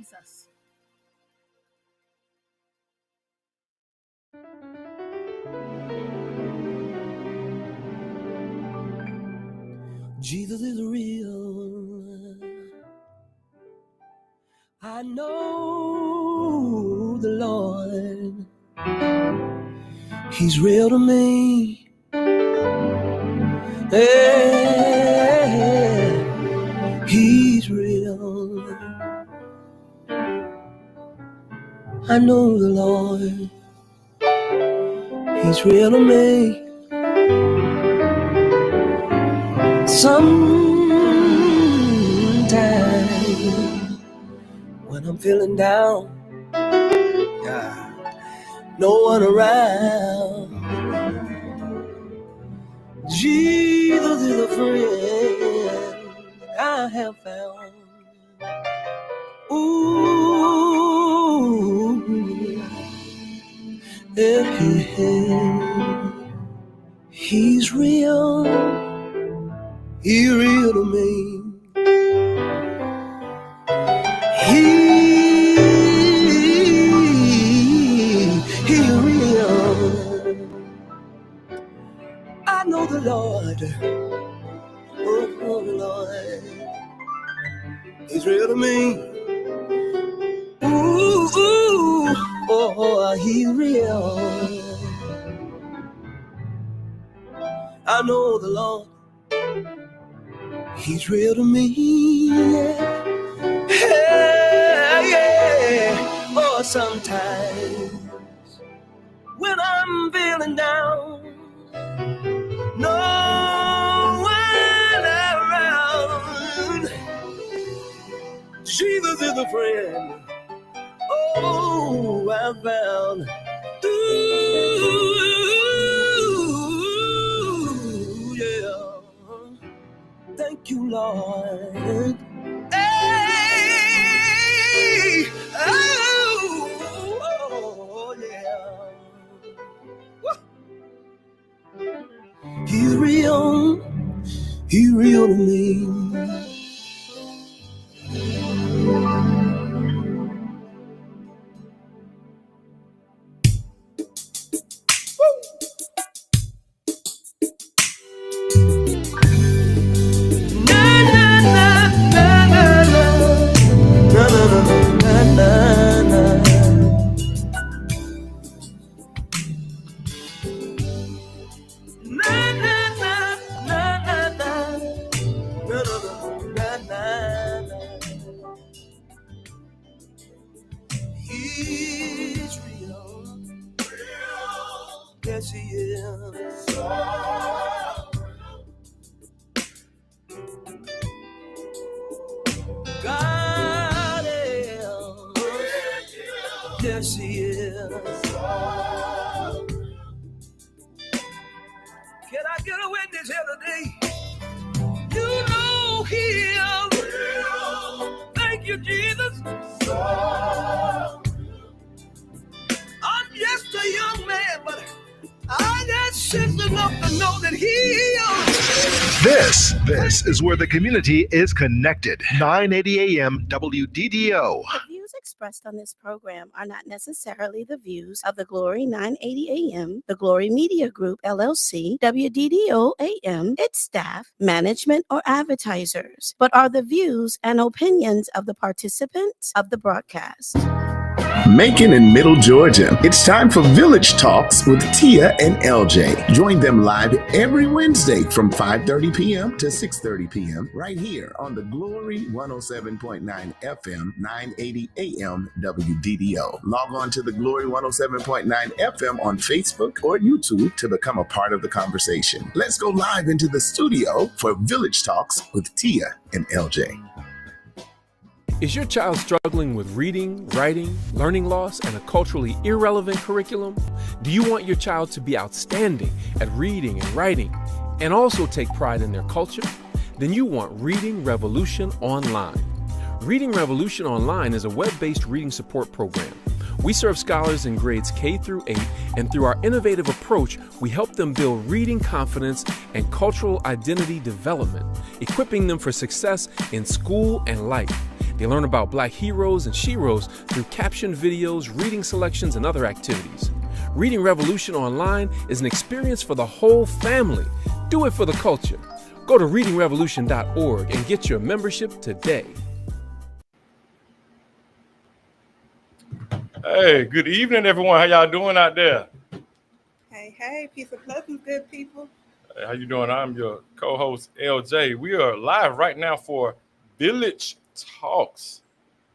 Jesus. Jesus is real. I know the Lord. He's real to me. Yeah, he's real. I know the Lord. He's real to me. Sometimes when I'm feeling down, no one around, Jesus is a friend I have found. Ooh, yeah, he's real. He's real to me. He's real. I know the Lord. Oh, Lord. He's real to me. Ooh, oh, he's real. I know the Lord. He's real to me. Yeah. Oh, sometimes when I'm feeling down, no one around, Jesus is a friend. Oh, I found. Ooh, yeah. Thank you, Lord. Hey, oh, yeah. He's real. He's real to me. He's real. Yes, he is. God is. Yes, he is. Can I get a witness here today? You know he is. Thank you, Jesus. I'm just a young man, but I got sense enough to know that he is. This is where the community is connected. 980 AM WDDO. The views expressed on this program are not necessarily the views of the Glory 980 AM, the Glory Media Group, LLC, WDDO AM, its staff, management, or advertisers, but are the views and opinions of the participants of the broadcast. Macon in Middle Georgia. It's time for Village Talks with Tia and LJ. Join them live every Wednesday from 5:30 p.m. to 6:30 p.m. right here on the Glory 107.9 FM, 980 AM WDDO. Log on to the Glory 107.9 FM on Facebook or YouTube to become a part of the conversation. Let's go live into the studio for Village Talks with Tia and LJ. Is your child struggling with reading, writing, learning loss, and a culturally irrelevant curriculum? Do you want your child to be outstanding at reading and writing and also take pride in their culture? Then you want Reading Revolution Online. Reading Revolution Online is a web-based reading support program. We serve scholars in grades K through 8, and through our innovative approach, we help them build reading confidence and cultural identity development, equipping them for success in school and life. They learn about Black heroes and sheroes through captioned videos, reading selections, and other activities. Reading Revolution online is an experience for the whole family. Do it for the culture. Go to readingrevolution.org and get your membership today. Hey, good evening, everyone. How y'all doing out there? Hey, peace and blessings, good people. Hey, how you doing? I'm your co-host, LJ. We are live right now for Village Talks,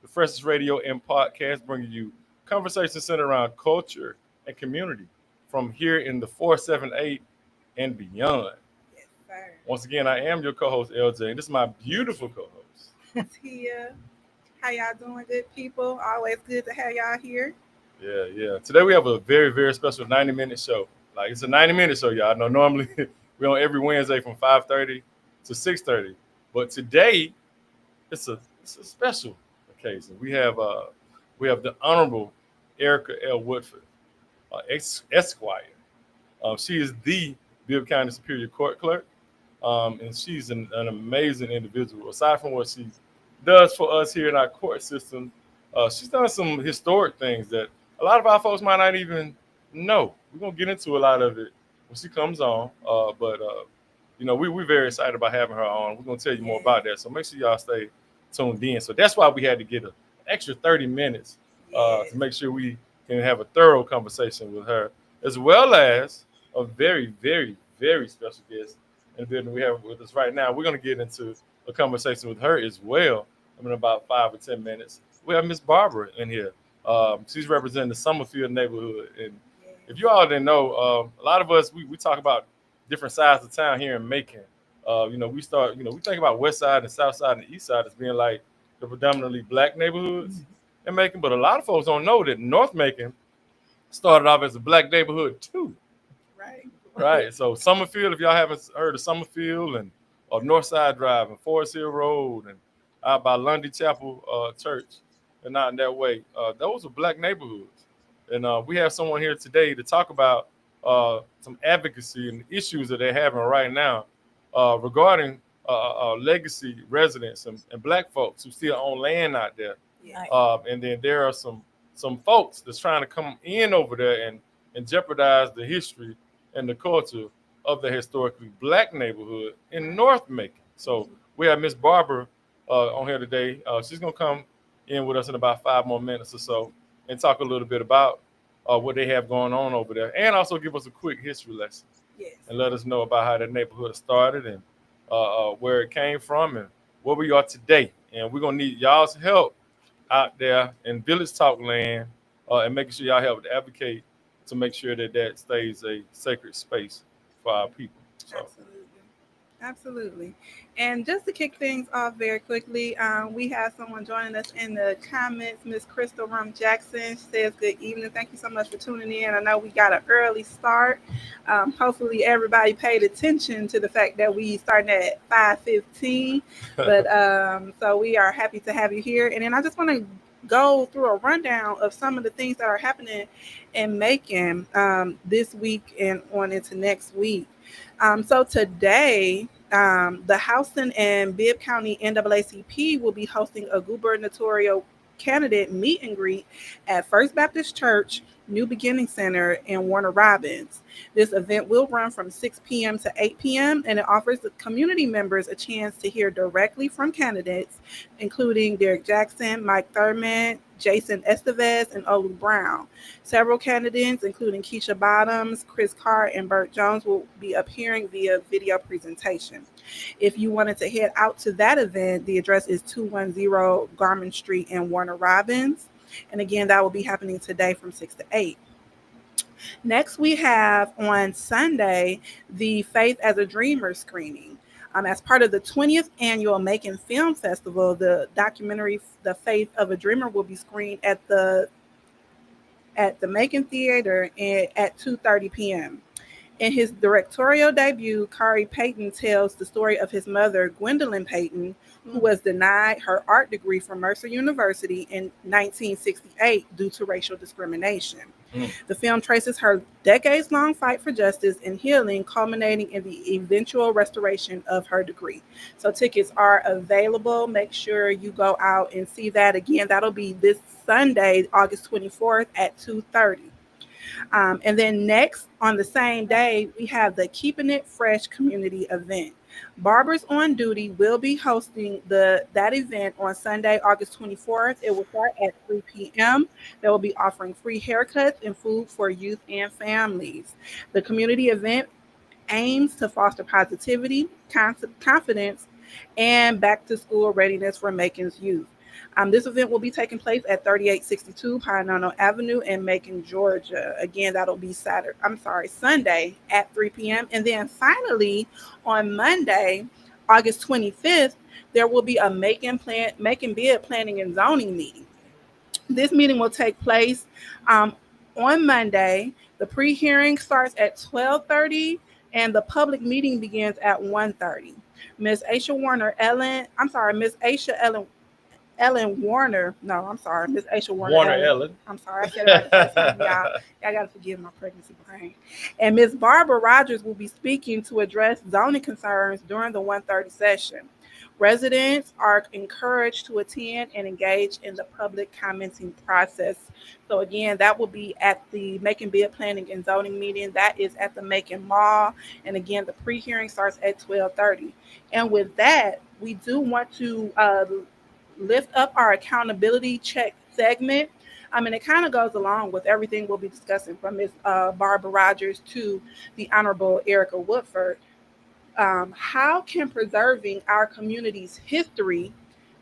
the freshest radio and podcast, bringing you conversations centered around culture and community from here in the 478 and beyond. Yes, sir. Once again, I am your co-host, LJ, and this is my beautiful co-host. Tia. How y'all doing, good people? Always good to have y'all here. Yeah. Today we have a very, very special 90-minute show. Like, it's a 90-minute show, y'all. I know normally we're on every Wednesday from 5:30 to 6:30. But today, it's a special occasion. We have the Honorable Erica L. Woodford, Esquire. She is the Bibb County Superior Court Clerk, and she's an amazing individual. Aside from what she does for us here in our court system, she's done some historic things that a lot of our folks might not even know. We're gonna get into a lot of it when she comes on, but we're very excited about having her on. We're gonna tell you more about that, so make sure y'all stay tuned in. So that's why we had to get an extra 30 minutes to make sure we can have a thorough conversation with her, as well as a very, very, very special guest in the building we have with us right now. We're gonna get into a conversation with her as well in about 5 or 10 minutes. We have Miss Barbara in here. She's representing the Summerfield neighborhood. And if you all didn't know, a lot of us, we talk about different sides of town here in Macon. We think about West Side and South Side and East Side as being like the predominantly Black neighborhoods in Macon. But a lot of folks don't know that North Macon started off as a Black neighborhood too. Right. So Summerfield, if y'all haven't heard of Summerfield and North Side Drive and Forest Hill Road and out by Lundy Chapel Church and out in that way, those are Black neighborhoods. And we have someone here today to talk about some advocacy and issues that they're having right now regarding legacy residents and Black folks who still own land out there. And then there are some folks that's trying to come in over there and jeopardize the history and the culture of the historically Black neighborhood in North Macon. So we have Miss Barbara on here today. She's going to come in with us in about 5 more minutes or so and talk a little bit about what they have going on over there, and also give us a quick history lesson and let us know about how that neighborhood started and where it came from and where we are today. And we're going to need y'all's help out there in Village Talk land and making sure y'all help to advocate to make sure that stays a sacred space for our people. So. Absolutely. And just to kick things off very quickly, we have someone joining us in the comments. Miss Crystal Rum Jackson says, good evening. Thank you so much for tuning in. I know we got an early start. Hopefully everybody paid attention to the fact that we started at 5:15. But so we are happy to have you here. And then I just want to go through a rundown of some of the things that are happening in Macon this week and on into next week. So today, the Houston and Bibb County NAACP will be hosting a gubernatorial candidate meet and greet at First Baptist Church, New Beginning Center in Warner Robins. This event will run from 6 p.m. to 8 p.m. and it offers the community members a chance to hear directly from candidates, including Derek Jackson, Mike Thurman, Jason Estevez, and Olu Brown. Several candidates, including Keisha Bottoms, Chris Carr, and Burt Jones, will be appearing via video presentation. If you wanted to head out to that event, the address is 210 Garment Street in Warner Robins. And again, that will be happening today from 6 to 8. Next, we have on Sunday, the Faith as a Dreamer screening. As part of the 20th annual Macon Film Festival, the documentary The Faith of a Dreamer will be screened at the Macon Theater at 2:30 p.m. In his directorial debut, Khary Payton tells the story of his mother, Gwendolyn Payton, who was denied her art degree from Mercer University in 1968 due to racial discrimination. The film traces her decades-long fight for justice and healing, culminating in the eventual restoration of her degree. So tickets are available. Make sure you go out and see that. Again, that'll be this Sunday, August 24th at 2:30. And then next on the same day, we have the Keeping It Fresh community event. Barbers on Duty will be hosting that event on Sunday, August 24th. It will start at 3 p.m. They will be offering free haircuts and food for youth and families. The community event aims to foster positivity, confidence, and back to school readiness for Macon's youth. This event will be taking place at 3862 Pinano Avenue in Macon, Georgia. Again, that'll be Sunday at 3 p.m. And then finally, on Monday, August 25th, there will be a Macon Bid Planning and Zoning meeting. This meeting will take place on Monday. The pre-hearing starts at 12:30 and the public meeting begins at 1:30. Miss Aisha Warner Ellen, I'm sorry, Miss Aisha Ellen Warner. No, I'm sorry, Miss Aisha Warner Ellen. I'm sorry, I said it right the first time, y'all. Y'all got to forgive my pregnancy brain. And Miss Barbara Rogers will be speaking to address zoning concerns during the 1:30 session. Residents are encouraged to attend and engage in the public commenting process. So again, that will be at the Macon Bid Planning and Zoning meeting. That is at the Macon Mall. And again, the pre-hearing starts at 12:30. And with that, we do want to lift up our accountability check segment. I mean, it kind of goes along with everything we'll be discussing from Ms. Barbara Rogers to the Honorable Erica Woodford. How can preserving our community's history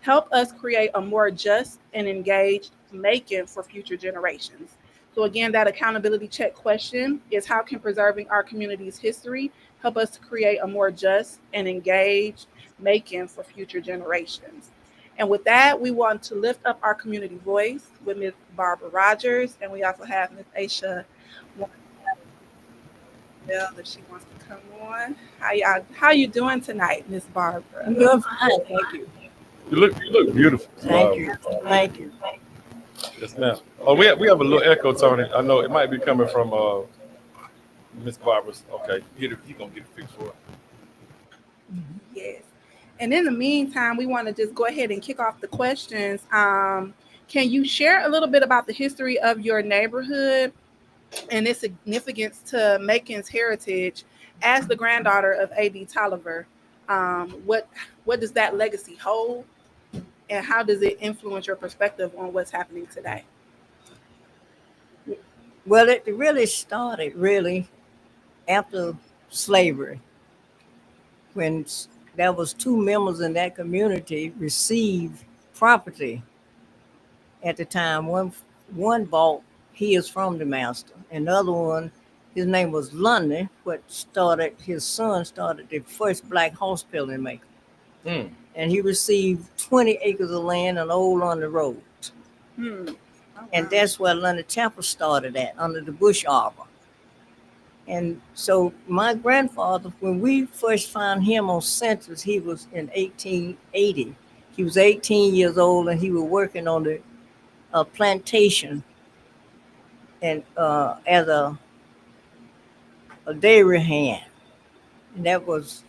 help us create a more just and engaged Macon for future generations? So again, that accountability check question is, how can preserving our community's history help us to create a more just and engaged Macon for future generations? And with that, we want to lift up our community voice with Ms. Barbara Rogers, and we also have Ms. Aisha that she wants to come on. How you doing tonight, Miss Barbara? I'm doing fine, thank you. You look beautiful. Thank you. Thank you. Yes, ma'am. Oh, we have a little echo, Tony. I know it might be coming from Miss Barbara's. Okay, he gonna get it fixed for her. Yes. And in the meantime, we want to just go ahead and kick off the questions. Can you share a little bit about the history of your neighborhood and its significance to Macon's heritage as the granddaughter of A.D. Tolliver? What does that legacy hold, and how does it influence your perspective on what's happening today? Well, it really started after slavery, when there was two members in that community received property at the time. One bought his from the master, and the other one, his name was Lundy, his son started the first black hospital in Macon. And he received 20 acres of land on Old Lundy Road. Oh, And wow. that's where Lundy Chapel started at, under the bush arbor. And so my grandfather, when we first found him on census, he was in 1880. He was 18 years old, and he was working on the plantation and as a dairy hand. And that was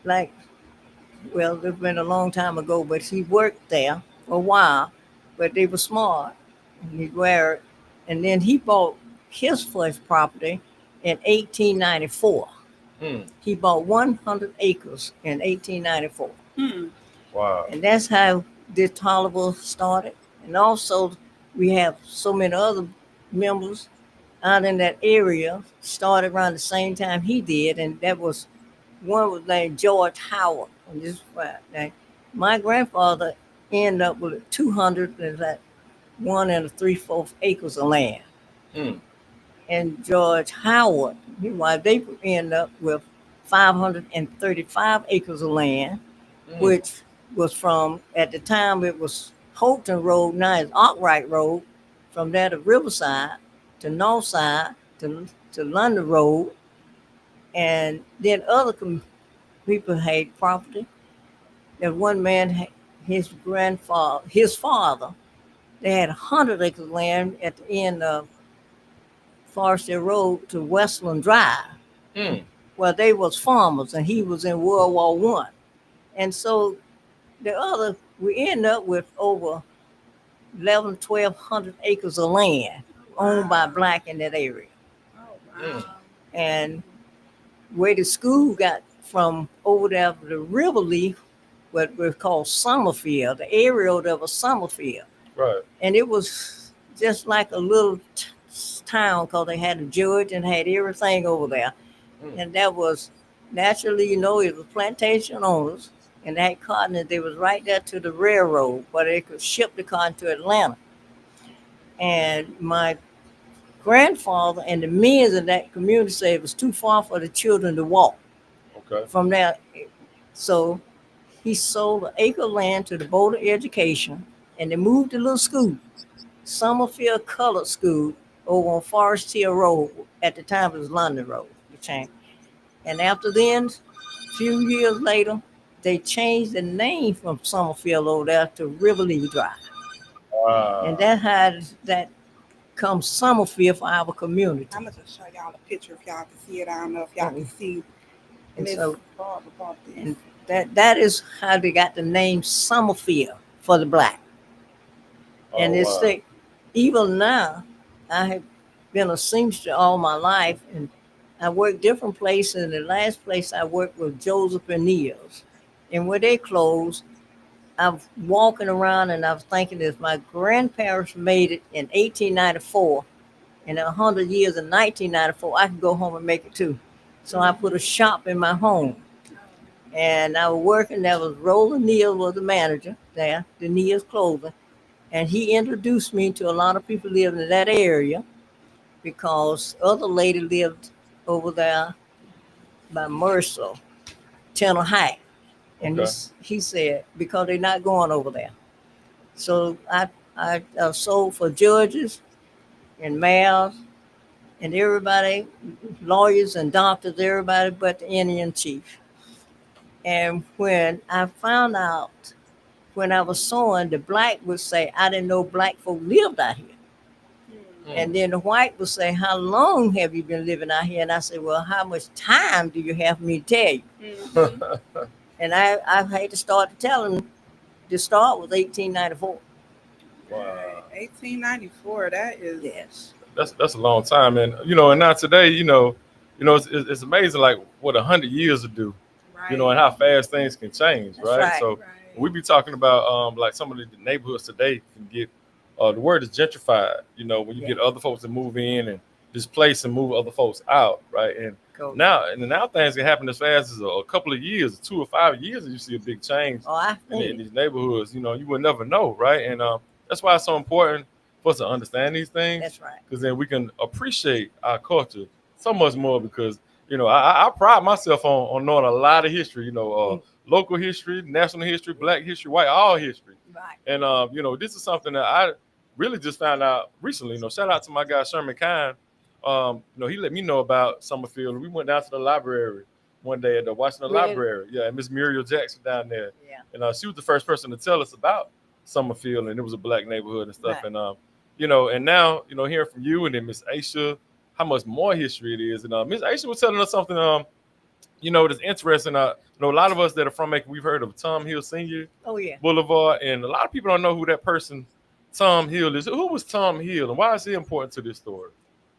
it's been a long time ago, but he worked there for a while, but they were smart. And he married, and then he bought his first property in 1894. He bought 100 acres in 1894. Wow. And that's how this Tolliver started. And also, we have so many other members out in that area started around the same time he did. And one was named George Howard. And this is why my grandfather ended up with 200 and that 1 3/4 acres of land. And George Howard, they ended up with 535 acres of land, which was from, at the time it was Holton Road, now it's Arkwright Road, from there to Riverside to Northside to London Road. And then other people had property. That one man, his father, they had 100 acres of land at the end of Forestry Road to Westland Drive. Well, they was farmers, and he was in World War One, and so we end up with over 1,200 acres of land owned by black in that area. And where the school got from over there to the River Leaf, what was called Summerfield, the area there was Summerfield. Right. And it was just like a little town because they had a judge and had everything over there. And that was naturally, it was plantation owners, and that cotton, they was right there to the railroad where they could ship the cotton to Atlanta. And my grandfather and the men in that community said it was too far for the children to walk. Okay. From there. So he sold an acre of land to the Board of Education, and they moved the little school, Summerfield Colored School, over on Forest Hill Road. At the time, it was London Road. It changed. And after then, a few years later, they changed the name from Summerfield over there to Riverleaf Drive. Wow. And that's how that comes Summerfield for our community. I'm going to show y'all a picture if y'all can see it. I don't know if y'all can see. And so, and that is how they got the name Summerfield for the black. And it's like, even now, I have been a seamster all my life, and I worked different places. And the last place I worked was Joseph and Neil's. And when they closed, I'm walking around and I was thinking, if my grandparents made it in 1894, and 100 years in 1994, I can go home and make it too. So I put a shop in my home. And I was working, there was Roland Neal was the manager there, the Neal's Clothing. And he introduced me to a lot of people living in that area, because other lady lived over there by Mercer, Channel High. And he said, because they're not going over there. So I sold for judges and mayors and everybody, lawyers and doctors, everybody but the Indian chief. And when I found out, when I was sewing, the black would say, I didn't know black folk lived out here. And then the white would say, how long have you been living out here? And I said, well, how much time do you have for me to tell you? And I had to start to tell them, the start was 1894. Wow. 1894, that is. Yes. That's a long time. And, and now today, it's amazing, like what 100 years will do, Right. And how fast things can change. That's Right. right. So we be talking about, like some of the neighborhoods today can get, the word is gentrified, when you get other folks to move in and displace and move other folks out. Right. And now things can happen as fast as a couple of years, 2 or 5 years, and you see a big change in these neighborhoods. You would never know. Right. And that's why it's so important for us to understand these things. That's right. Because then we can appreciate our culture so much more, because, I pride myself on knowing a lot of history, local history, national history, black history, white, all history. Right. And, this is something that I really just found out recently. Shout out to my guy, Sherman Kine. He let me know about Summerfield. We went down to the library one day at the Washington Library. Yeah, and Miss Muriel Jackson down there. Yeah. And she was the first person to tell us about Summerfield, and it was a black neighborhood and stuff. Right. And and now, hearing from you and then Miss Aisha, how much more history it is. And Miss Aisha was telling us something, that's interesting. A lot of us that are from Macon, we've heard of Tom Hill Senior Boulevard, and a lot of people don't know who that person, Tom Hill, is. Who was Tom Hill, and why is he important to this story?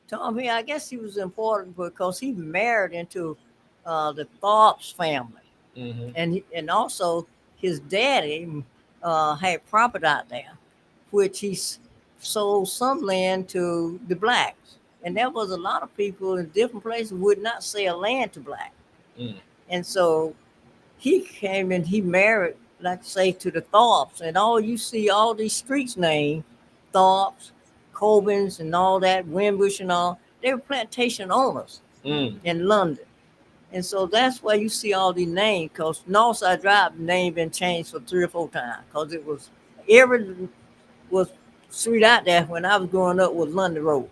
Tom Hill, I guess he was important because he married into the Thorpe's family. Mm-hmm. And also his daddy had property out there, which he sold some land to the blacks. And there was a lot of people in different places who would not sell land to blacks. And so he came and he married, like say, to the Thorpes. And you see all these streets named Thorpes, Cobbins, and all that, Wimbush and all, they were plantation owners in London. And so that's why you see all these names, because Northside Drive name been changed for 3 or 4 times, because it was street out there when I was growing up was London Road.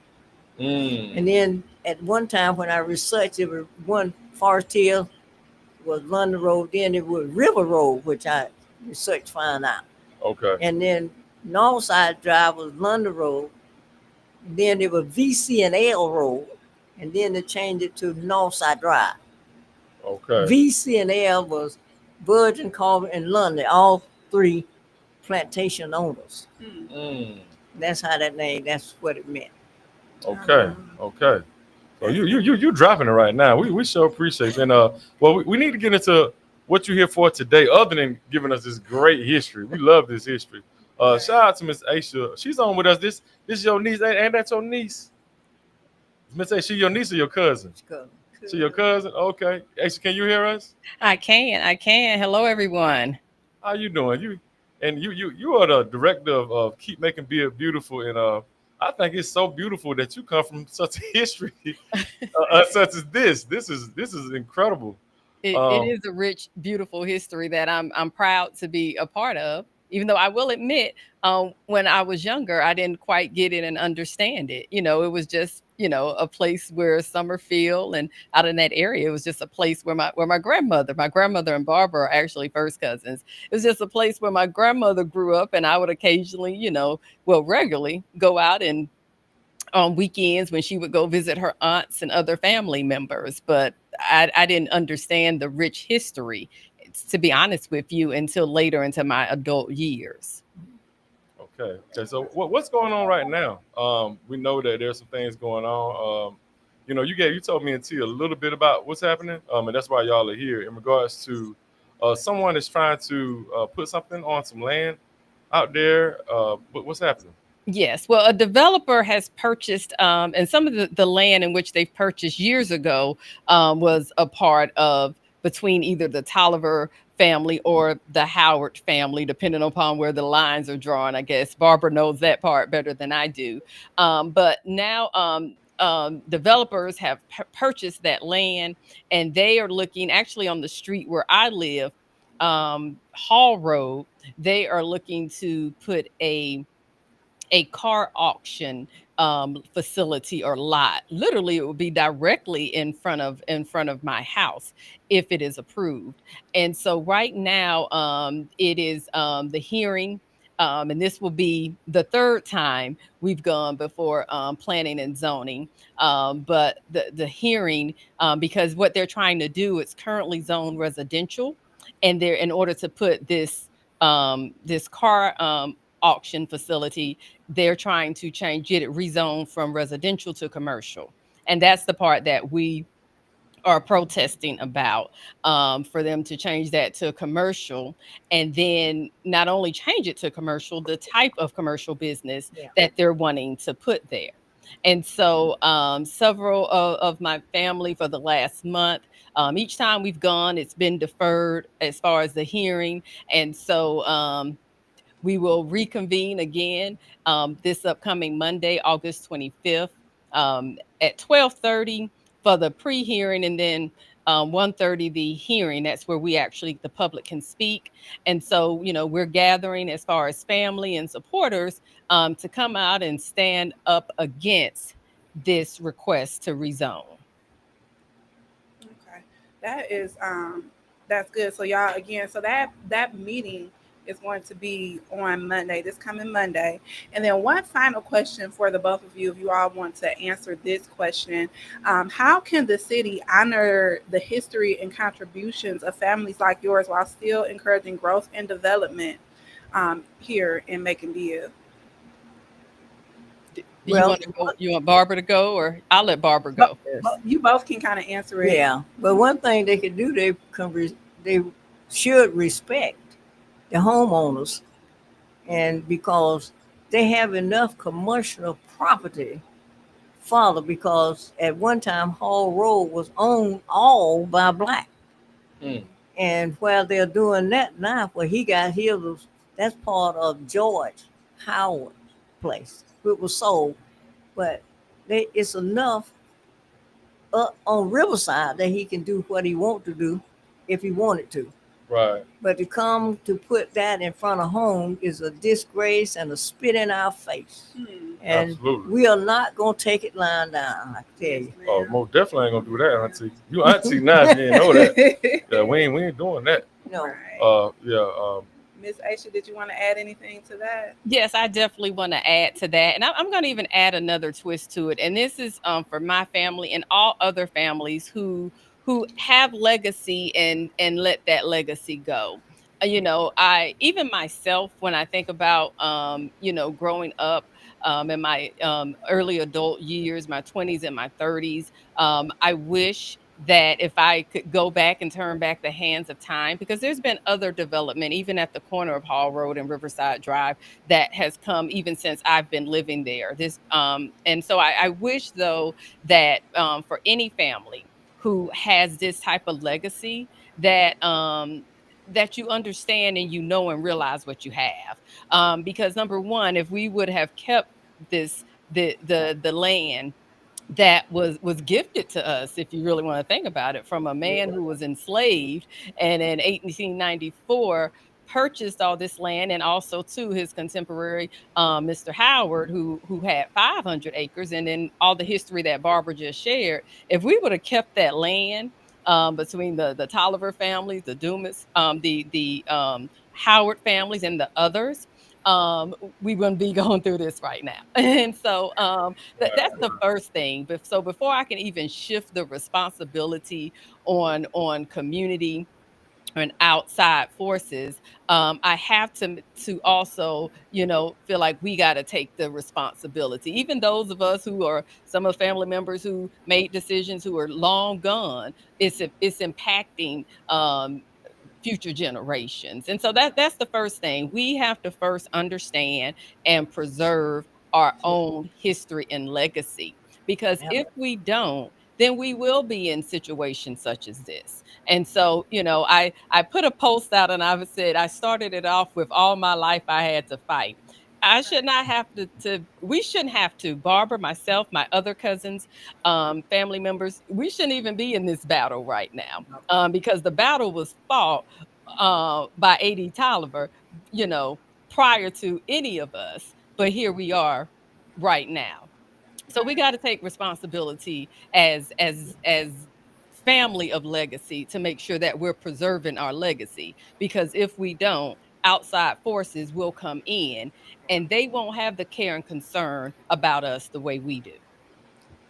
And then at one time when I researched, it was one Forest Hill was London Road, then it was River Road, which I researched found out. Okay. And then Northside Drive was London Road. Then it was VC and L Road, and then they changed it to Northside Drive. Okay. VC and L was Virgin, Carver, and London, all three plantation owners. Mm. That's how that name. That's what it meant. Okay. Okay. So you dropping it right now. We sure appreciate it. And well, we need to get into what you're here for today, other than giving us this great history. We love this history. Shout out to Miss Aisha. She's on with us. This is your niece, and that's your niece. Miss Aisha, she your niece or your cousin? She your cousin? Okay. Aisha, can you hear us? I can. Hello, everyone. How you doing? You are the director of Keep Making Beer Beautiful, and I think it's so beautiful that you come from such a history such as this. This is incredible. It is a rich, beautiful history that I'm proud to be a part of. Even though I will admit, when I was younger, I didn't quite get it and understand it. It was just a place where Summerfield and out in that area, it was just a place where my grandmother and Barbara are actually first cousins. It was just a place where my grandmother grew up, and I would occasionally, regularly go out and on weekends when she would go visit her aunts and other family members. But I didn't understand the rich history, to be honest with you, until later into my adult years. Okay. So what's going on right now? We know that there's some things going on. You told me and T a little bit about what's happening, and that's why y'all are here in regards to someone is trying to put something on some land out there. What's happening? Yes. Well, a developer has purchased, and some of the land in which they've purchased years ago was a part of between either the Tolliver family or the Howard family, depending upon where the lines are drawn. I guess Barbara knows that part better than I do. But now developers have purchased that land, and they are looking actually on the street where I live, Hall Road. They are looking to put a car auction facility or lot. Literally, it would be directly in front of my house if it is approved. And so right now, it is the hearing. And this will be the third time we've gone before planning and zoning. But the hearing, because what they're trying to do, it's currently zoned residential, and they're in order to put this car auction facility, they're trying to get it rezoned from residential to commercial. And that's the part that we are protesting about, for them to change that to commercial, and then not only change it to commercial, the type of commercial business that they're wanting to put there. And so several of my family for the last month, each time we've gone, it's been deferred as far as the hearing. And so we will reconvene again this upcoming Monday, August 25th, at 12:30 for the pre-hearing, and then 1:30 the hearing. That's where the public can speak. And so, we're gathering as far as family and supporters to come out and stand up against this request to rezone. Okay, that's good. So y'all, again, so that meeting is going to be on Monday, this coming Monday. And then one final question for the both of you, if you all want to answer this question. How can the city honor the history and contributions of families like yours while still encouraging growth and development here in Macon View? You want Barbara to go, or I'll let Barbara go first? You both can kind of answer it. Yeah, but one thing they could do, they should respect the homeowners, and because they have enough commercial property, Father, because at one time Hall Road was owned all by black. And while they're doing that now, where he got his, that's part of George Howard's place. It was sold, but it's enough on Riverside that he can do what he want to do if he wanted to. Right. But to come to put that in front of home is a disgrace and a spit in our face. And absolutely, we are not going to take it lying down, I tell you. Oh, most definitely ain't going to do that, Auntie. You Auntie now, you didn't know that. Yeah, we ain't doing that. No. Yeah. Miss Aisha, did you want to add anything to that? Yes, I definitely want to add to that. And I'm going to even add another twist to it. And this is for my family and all other families who have legacy and let that legacy go. I even myself, when I think about growing up in my early adult years, my 20s and my 30s, I wish that if I could go back and turn back the hands of time, because there's been other development, even at the corner of Hall Road and Riverside Drive, that has come even since I've been living there. And so I wish though that for any family who has this type of legacy, that you understand and and realize what you have. Because number one, if we would have kept this the land that was gifted to us, if you really want to think about it, from a man who was enslaved and in 1894 purchased all this land, and also to his contemporary Mr. Howard, who had 500 acres, and then all the history that Barbara just shared. If we would have kept that land between the Tolliver families, the Dumas, the Howard families, and the others, we wouldn't be going through this right now. And so that's the first thing. But so before I can even shift the responsibility on community and outside forces, I have to also, feel like we got to take the responsibility. Even those of us who are some of the family members who made decisions who are long gone, it's impacting future generations. And so that's the first thing. We have to first understand and preserve our own history and legacy. Because if we don't, then we will be in situations such as this. And so, I put a post out and I said I started it off with all my life I had to fight. I should not have we shouldn't have to. Barbara, myself, my other cousins, family members, we shouldn't even be in this battle right now, because the battle was fought by A.D. Tolliver, prior to any of us. But here we are right now. So we got to take responsibility as family of legacy to make sure that we're preserving our legacy. Because if we don't, outside forces will come in and they won't have the care and concern about us the way we do.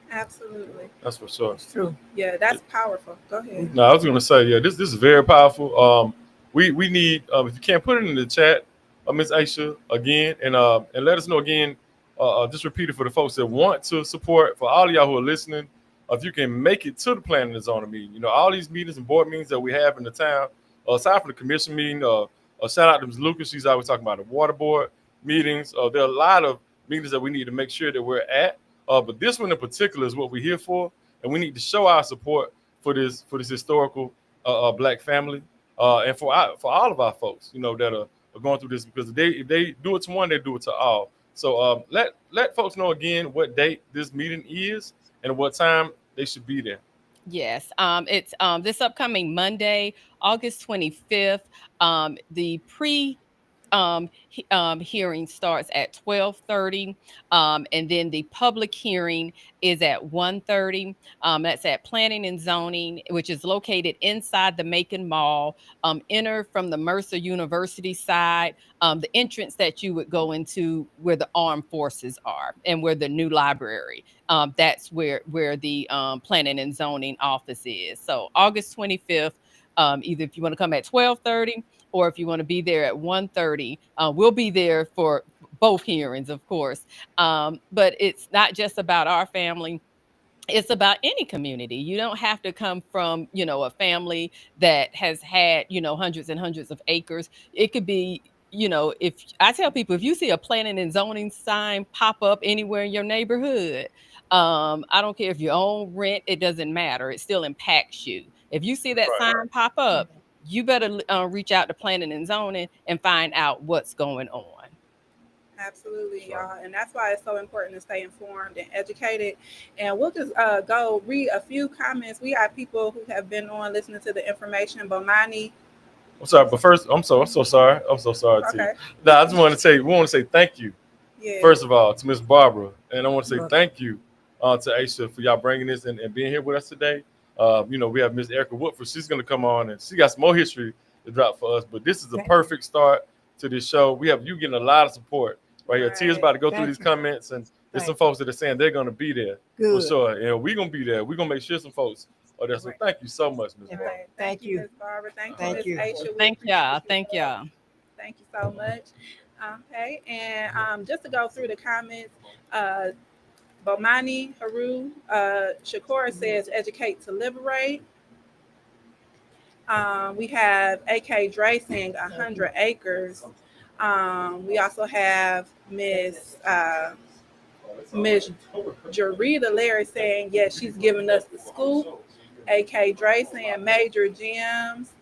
Absolutely. That's for sure. It's true. Yeah, that's powerful. Go ahead. No, I was gonna say, yeah, this is very powerful. We need, if you can't put it in the chat, Miss Aisha, again, and let us know again. Just repeat it for the folks that want to support. For all of y'all who are listening, if you can make it to the planning and zoning meeting, all these meetings and board meetings that we have in the town, aside from the commission meeting, shout out to Ms. Lucas. She's always talking about the water board meetings. There are a lot of meetings that we need to make sure that we're at. But this one in particular is what we're here for, and we need to show our support for this historical Black family, and for all of our folks, that are going through this, because if they do it to one, they do it to all. So let folks know again what date this meeting is and what time they should be there. Yes, it's this upcoming Monday, August 25th. The hearing starts at 12:30, and then the public hearing is at 1:30. That's at Planning and Zoning, which is located inside the Macon Mall. Enter from the Mercer University side, the entrance that you would go into where the armed forces are and where the new library. That's where the Planning and Zoning office is. So August 25th. Either if you want to come at 12:30 or if you want to be there at 1:30, we'll be there for both hearings, of course. But it's not just about our family. It's about any community. You don't have to come from, a family that has had, hundreds and hundreds of acres. It could be, if I tell people, if you see a planning and zoning sign pop up anywhere in your neighborhood, I don't care if you own, rent, it doesn't matter. It still impacts you. If you see that sign pop up, you better reach out to planning and zoning and find out what's going on. Absolutely, y'all. And that's why it's so important to stay informed and educated. And we'll just go read a few comments. We got people who have been on listening to the information. Bomani. I'm sorry, but first, I'm so sorry. I'm so sorry too. Okay. No, I just want to say, we want to say thank you. Yeah. First of all, to Miss Barbara, and I want to say thank you to Aisha for y'all bringing this and being here with us today. We have Miss Erica Woodford. She's going to come on, and she got some more history to drop for us. But this is a perfect start to this show. We have you getting a lot of support right here. Tia's about to go through Thank these you. comments, and there's some Thank folks that are saying they're going to be there for Good. sure. And we're going to be there. We're going to make sure some folks are there. So Right. thank you so much, Ms. And Barbara. Right. Thank you. Ms. Barbara. Thank Thank you, you. Ms. Aisha. We Thank appreciate y'all. you. Thank y'all. Thank you so much. Okay, and just to go through the comments, Bomani Haru Shakur says, "Educate to liberate." We have AK Dre saying 100 acres. We also have Miss Jarita Larry saying, yes, she's giving us the scoop. AK Dre saying major gems.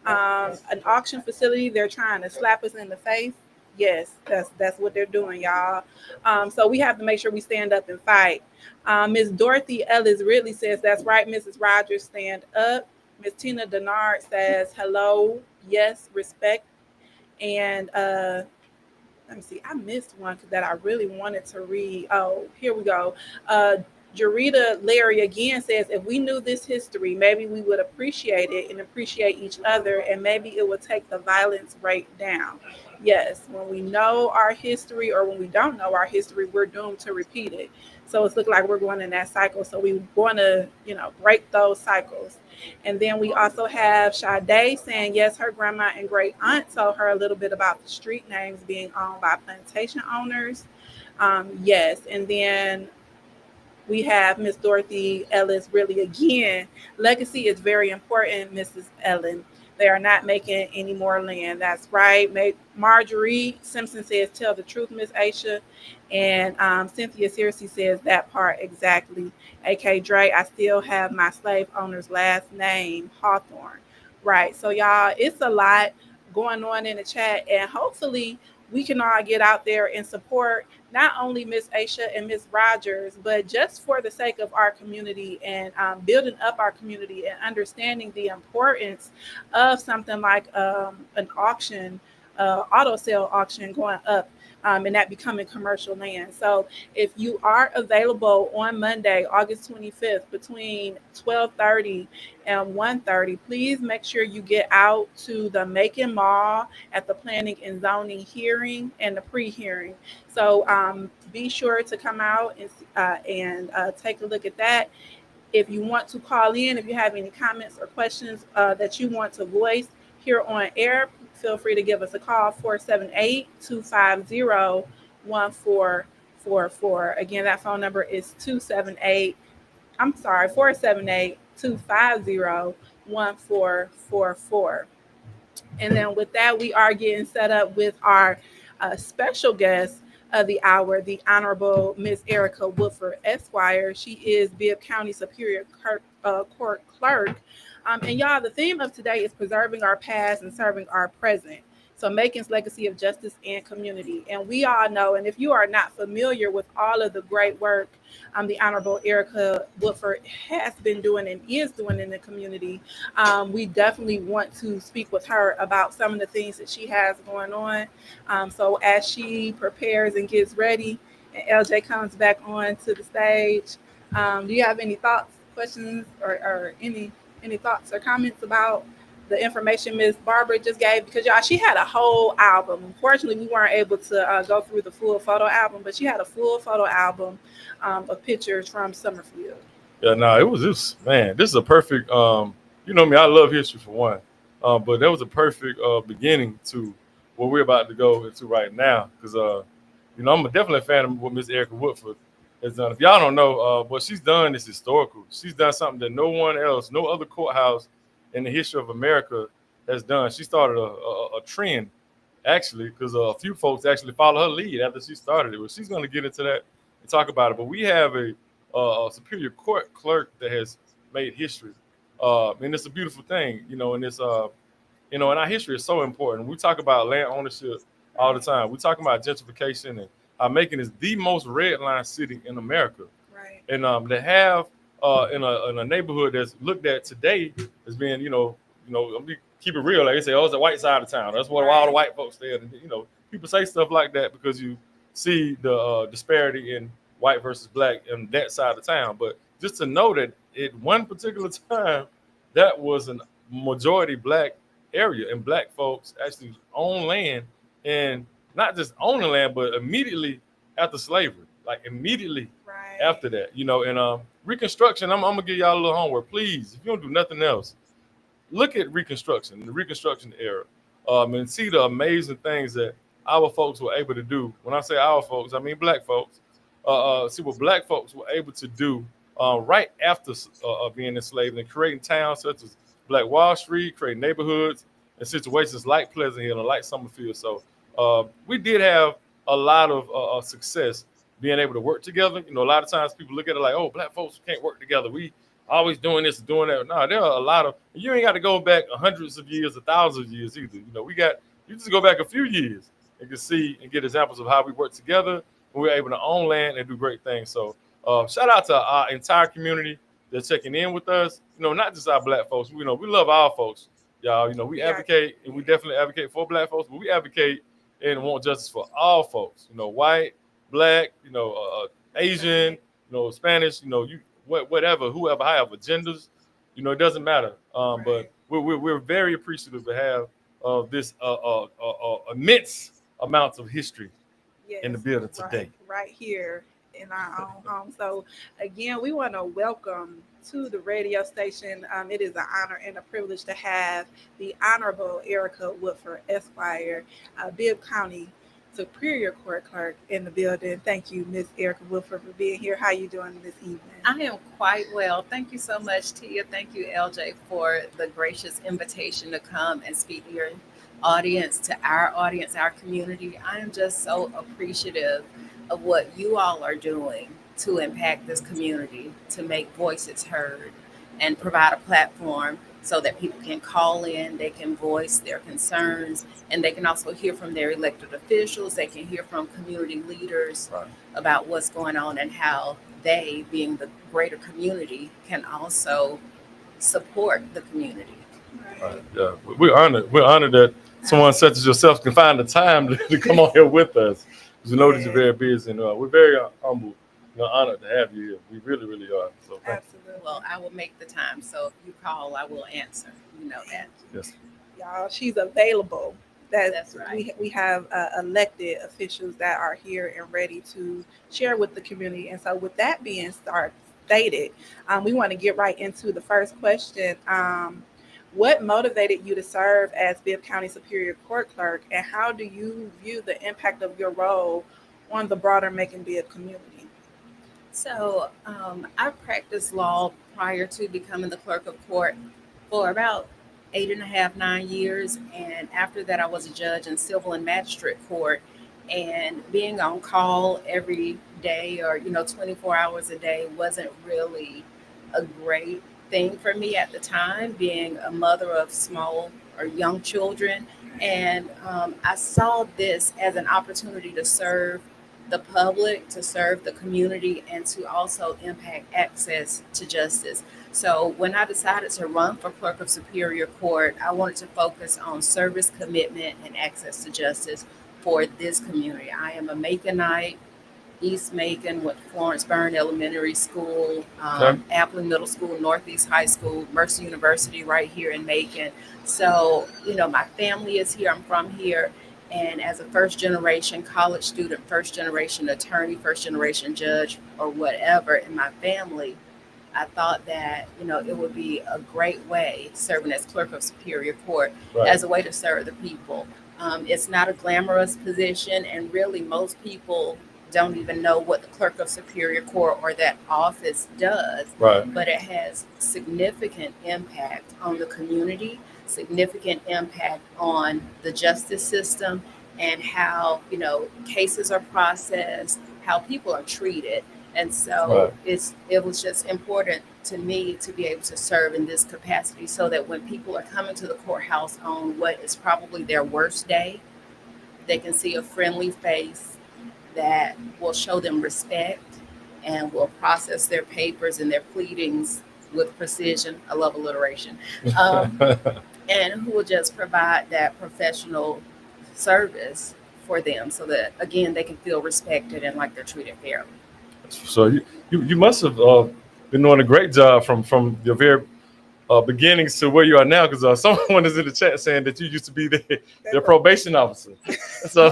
An auction facility, they're trying to slap us in the face. Yes, that's what they're doing, y'all. So we have to make sure we stand up and fight. Miss Dorothy Ellis Ridley says, that's right, Mrs. Rogers, stand up. Miss Tina Denard says, hello, yes, respect. And let me see, I missed one that I really wanted to read. Oh, here we go. Jarita Larry again says, if we knew this history, maybe we would appreciate it and appreciate each other, and maybe it would take the violence rate down. Yes, when we know our history or when we don't know our history, we're doomed to repeat it. So it's looking like we're going in that cycle. So we want to, break those cycles. And then we also have Sade saying, yes, her grandma and great aunt told her a little bit about the street names being owned by plantation owners. Yes. And then we have Miss Dorothy Ellis really again. Legacy is very important, Mrs. Ellen. They are not making any more land. That's right. Marjorie Simpson says, tell the truth, Miss Aisha. And Cynthia Searcy says that part exactly. AK Dre, I still have my slave owner's last name, Hawthorne. Right. So, y'all, it's a lot going on in the chat. And hopefully we can all get out there and support not only Miss Aisha and Miss Rogers, but just for the sake of our community and building up our community and understanding the importance of something like an auction, auto sale auction going up. And that becoming commercial land. So if you are available on Monday, August 25th, between 12:30 and 1:30, please make sure you get out to the Macon Mall at the planning and zoning hearing and the pre-hearing. So be sure to come out and take a look at that. If you want to call in, if you have any comments or questions that you want to voice here on air, feel free to give us a call, 478-250-1444. Again, that phone number is 450-1444. And then with that, we are getting set up with our special guest of the hour, the Honorable Miss Erica Woodford Esquire. She is Bibb County Superior Court Clerk. And y'all, the theme of today is preserving our past and serving our present. So Macon's legacy of justice and community. And we all know, and if you are not familiar with all of the great work the Honorable Erica Woodford has been doing and is doing in the community, we definitely want to speak with her about some of the things that she has going on. So as she prepares and gets ready, and LJ comes back on to the stage, do you have any thoughts, questions, or any thoughts or comments about the information Miss Barbara just gave? Because y'all, she had a whole album. Unfortunately, we weren't able to go through the full photo album, but she had a full photo album of pictures from Summerfield. Yeah, no, it was this man. This is a perfect. You know me, I love history for one, but that was a perfect beginning to what we're about to go into right now. Because I'm definitely a fan of what Miss Erica Woodford has done. If y'all don't know, what she's done is historical. She's done something that no one else, no other courthouse in the history of America has done. She started a trend, actually, because a few folks actually follow her lead after she started it. But she's going to get into that and talk about it. But we have a Superior Court clerk that has made history, and it's a beautiful thing, and it's and our history is so important. We talk about land ownership all the time. We talk about gentrification and how Macon is the most redlined city in America. Right. And to have in a neighborhood that's looked at today as being, keep it real. Like they say, oh, it's the white side of town. That's where all the white folks stay. And, people say stuff like that because you see the disparity in white versus black in that side of town. But just to know that at one particular time, that was a majority black area, and black folks actually own land and not just on the land, but immediately after slavery, like immediately Right. after that, and Reconstruction. I'm gonna give y'all a little homework, please. If you don't do nothing else, look at Reconstruction, the Reconstruction era, and see the amazing things that our folks were able to do. When I say our folks, I mean Black folks. See what Black folks were able to do right after being enslaved and creating towns such as Black Wall Street, creating neighborhoods and situations like Pleasant Hill and like Summerfield. So we did have a lot of success being able to work together. A lot of times people look at it like, oh, Black folks can't work together. We always doing this, doing that. No, there are a lot of. You ain't got to go back hundreds of years, or thousands of years either. You just go back a few years and can see and get examples of how we work together. And we're able to own land and do great things. So shout out to our entire community that's checking in with us. Not just our Black folks. We love our folks, y'all. We advocate, and we definitely advocate for Black folks, but we advocate and want justice for all folks. White, Black, Asian, Spanish. Whatever, whoever, however, genders. It doesn't matter. But we're very appreciative to have this immense amounts of history in the building today. Right here in our own home. So again, we want to welcome to the radio station. It is an honor and a privilege to have the Honorable Erica Woodford, Esquire, Bibb County Superior Court Clerk in the building. Thank you, Miss Erica Woodford, for being here. How are you doing this evening? I am quite well. Thank you so much, Tia. Thank you, LJ, for the gracious invitation to come and speak to your audience, our community. I am just so appreciative of what you all are doing to impact this community, to make voices heard and provide a platform so that people can call in, they can voice their concerns, and they can also hear from their elected officials. They can hear from community leaders about what's going on and how they, being the greater community, can also support the community. Right. Yeah, we're honored. We're honored that someone such as yourself can find the time to come on here with us. Because we know that you're very busy, and we're very humble, honored to have you here. We really, really are. So Absolutely. Well, I will make the time. So if you call, I will answer. You know that. Yes. Y'all, she's available. That's right. We have elected officials that are here and ready to share with the community. And so with that being stated, we want to get right into the first question. What motivated you to serve as Bibb County Superior Court Clerk, and how do you view the impact of your role on the broader Macon-Bibb community? So I practiced law prior to becoming the clerk of court for about 8.5, 9 years. And after that, I was a judge in civil and magistrate court. And being on call every day or, 24 hours a day wasn't really a great thing for me at the time, being a mother of small or young children. And I saw this as an opportunity to serve the public, to serve the community, and to also impact access to justice. So when I decided to run for clerk of Superior Court, I wanted to focus on service, commitment, and access to justice for this community. I am a Maconite, East Macon, with Florence Byrne Elementary School, Applin Middle School, Northeast High School, Mercer University right here in Macon. So, my family is here, I'm from here. And as a first generation college student, first generation attorney, first generation judge, or whatever in my family, I thought that, it would be a great way, serving as clerk of Superior Court, as a way to serve the people. It's not a glamorous position, and really most people don't even know what the clerk of Superior Court or that office does. But it has significant impact on the community, significant impact on the justice system, and how cases are processed, how people are treated. And so it was just important to me to be able to serve in this capacity, so that when people are coming to the courthouse on what is probably their worst day, they can see a friendly face that will show them respect and will process their papers and their pleadings with precision. I love alliteration. And who will just provide that professional service for them, so that, again, they can feel respected and like they're treated fairly. So you must have been doing a great job from your very beginnings to where you are now, because someone is in the chat saying that you used to be their probation officer. So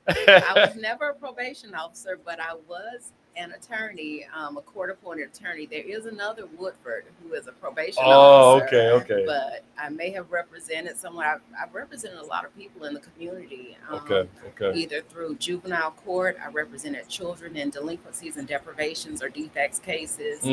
I was never a probation officer, but I was an attorney, a court-appointed attorney. There is another Woodford who is a probation officer. okay. But I may have represented someone. I've represented a lot of people in the community. Okay. Either through juvenile court, I represented children in delinquencies and deprivations or defects cases.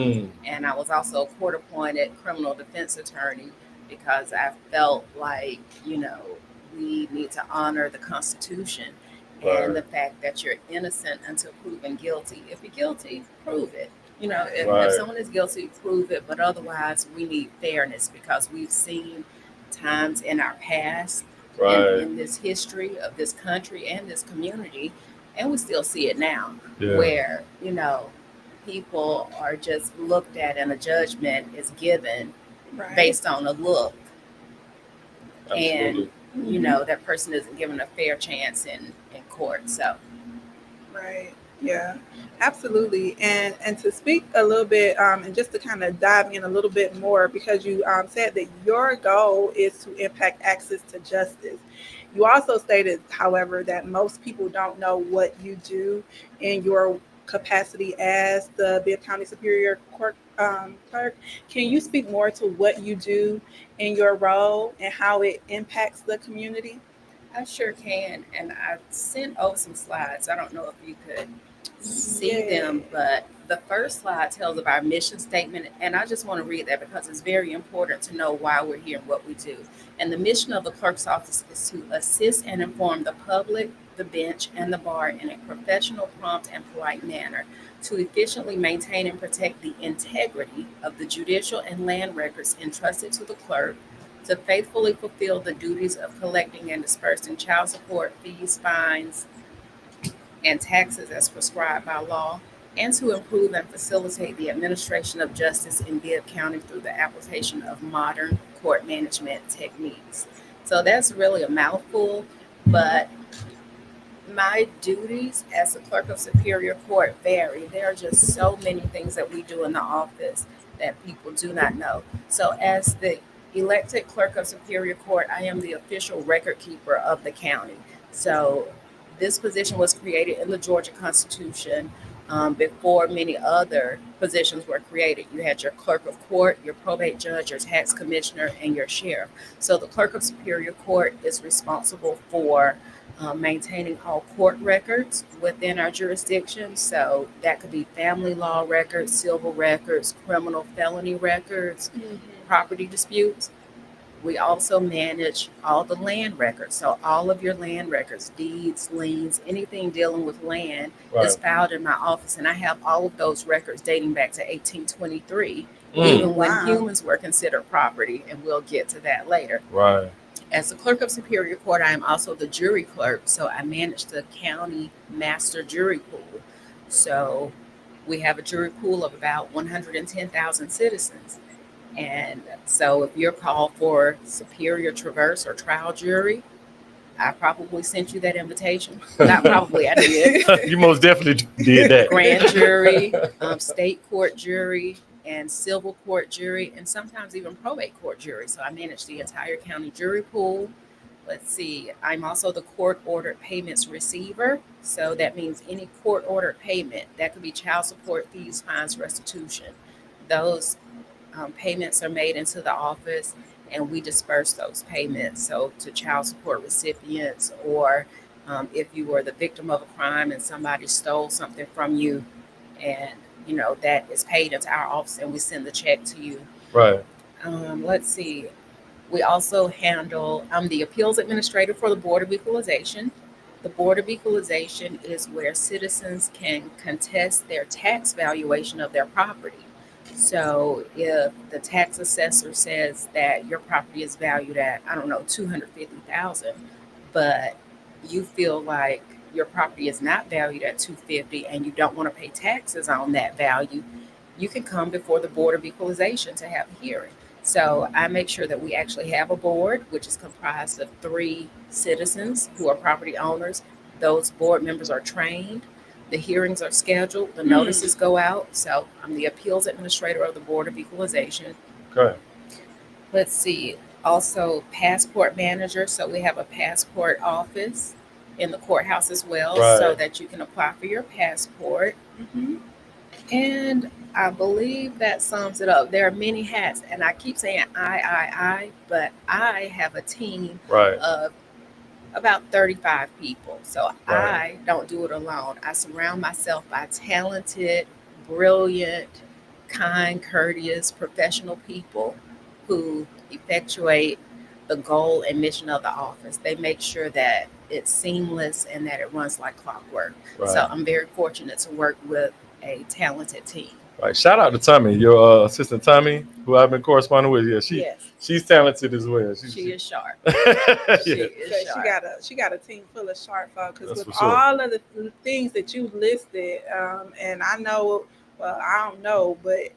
And I was also a court-appointed criminal defense attorney because I felt like, we need to honor the Constitution. And the fact that you're innocent until proven guilty. If you're guilty, prove it. If someone is guilty, prove it. But otherwise, we need fairness because we've seen times in our past, in this history of this country and this community, and we still see it now, where, people are just looked at and a judgment is given based on a look. Absolutely. And that person isn't given a fair chance in court. So Right. Yeah, absolutely. And to speak a little bit, and just to kind of dive in a little bit more, because you said that your goal is to impact access to justice. You also stated, however, that most people don't know what you do in your capacity as the Bibb County Superior Court clerk. Can you speak more to what you do in your role and how it impacts the community? I sure can. And I sent over some slides. I don't know if you could see them, but the first slide tells of our mission statement. And I just want to read that because it's very important to know why we're here and what we do. And the mission of the clerk's office is to assist and inform the public, the bench, and the bar in a professional, prompt, and polite manner to efficiently maintain and protect the integrity of the judicial and land records entrusted to the clerk, to faithfully fulfill the duties of collecting and dispersing child support, fees, fines, and taxes as prescribed by law, and to improve and facilitate the administration of justice in Bibb County through the application of modern court management techniques. So that's really a mouthful, but my duties as the clerk of Superior Court vary. There are just so many things that we do in the office that people do not know. So as the elected clerk of Superior Court, I am the official record keeper of the county. So this position was created in the Georgia Constitution before many other positions were created. You had your clerk of court, your probate judge, your tax commissioner, and your sheriff. So the clerk of Superior Court is responsible for maintaining all court records within our jurisdiction. So that could be family law records, civil records, criminal felony records, property disputes. We also manage all the land records. So all of your land records, deeds, liens, anything dealing with land is filed in my office. And I have all of those records dating back to 1823, even when humans were considered property. And we'll get to that later. Right. As the clerk of Superior Court, I am also the jury clerk. So I manage the county master jury pool. So we have a jury pool of about 110,000 citizens. And so if you're called for Superior Traverse or trial jury, I probably sent you that invitation. Not probably, I did. You most definitely did that. Grand jury, state court jury, and civil court jury, and sometimes even probate court jury. So I manage the entire county jury pool. Let's see, I'm also the court-ordered payments receiver. So that means any court-ordered payment, that could be child support, fees, fines, restitution. Those payments are made into the office and we disperse those payments. So to child support recipients, or if you were the victim of a crime and somebody stole something from you, and that is paid into our office and we send the check to you. Right. Let's see. We also handle, I'm the appeals administrator for the Board of Equalization. The Board of Equalization is where citizens can contest their tax valuation of their property. So if the tax assessor says that your property is valued at, I don't know, $250,000, but you feel like your property is not valued at $250,000 and you don't want to pay taxes on that value, you can come before the Board of Equalization to have a hearing. So I make sure that we actually have a board, which is comprised of 3 citizens who are property owners. Those board members are trained. The hearings are scheduled. The notices go out. So I'm the appeals administrator of the Board of Equalization. Okay. Let's see. Also, passport manager. So we have a passport office in the courthouse as well, so Right. that you can apply for your passport. Mhm. And I believe that sums it up. There are many hats, and I keep saying but I have a team Right. of about 35 people. So Right. I don't do it alone. I surround myself by talented, brilliant, kind, courteous, professional people who effectuate the goal and mission of the office. They make sure that it's seamless and that it runs like clockwork. So Right. I'm very fortunate to work with a talented team. Right. Shout out to Tommy, your assistant Tommy, who I've been corresponding with. Yeah, Yes, she's talented as well. she is sharp. She Yeah, is So she sharp. got a team full of sharp folks. Because that's with for sure. all of the things that you listed, and I know, well, I don't know, but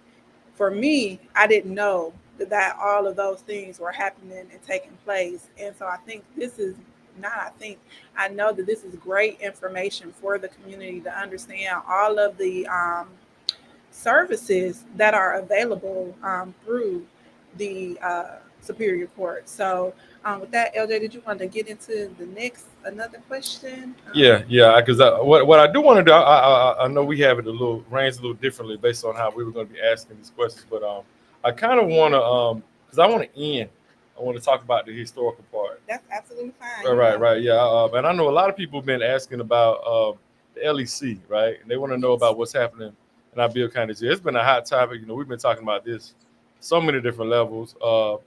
for me, I didn't know that all of those things were happening and taking place. And so I think this is not, I think, I know that this is great information for the community to understand all of the services that are available through the Superior Court. So, with that, LJ, did you want to get into the next another question? Yeah. Because what I do want to do, I know we have it a little range a little differently based on how we were going to be asking these questions, but I kind of want to because I want to end. I want to talk about the historical part. That's absolutely fine. Right. Yeah. And I know a lot of people have been asking about the LEC, right? And they want to know about what's happening in our Bill County jail. It's been a hot topic. We've been talking about this so many different levels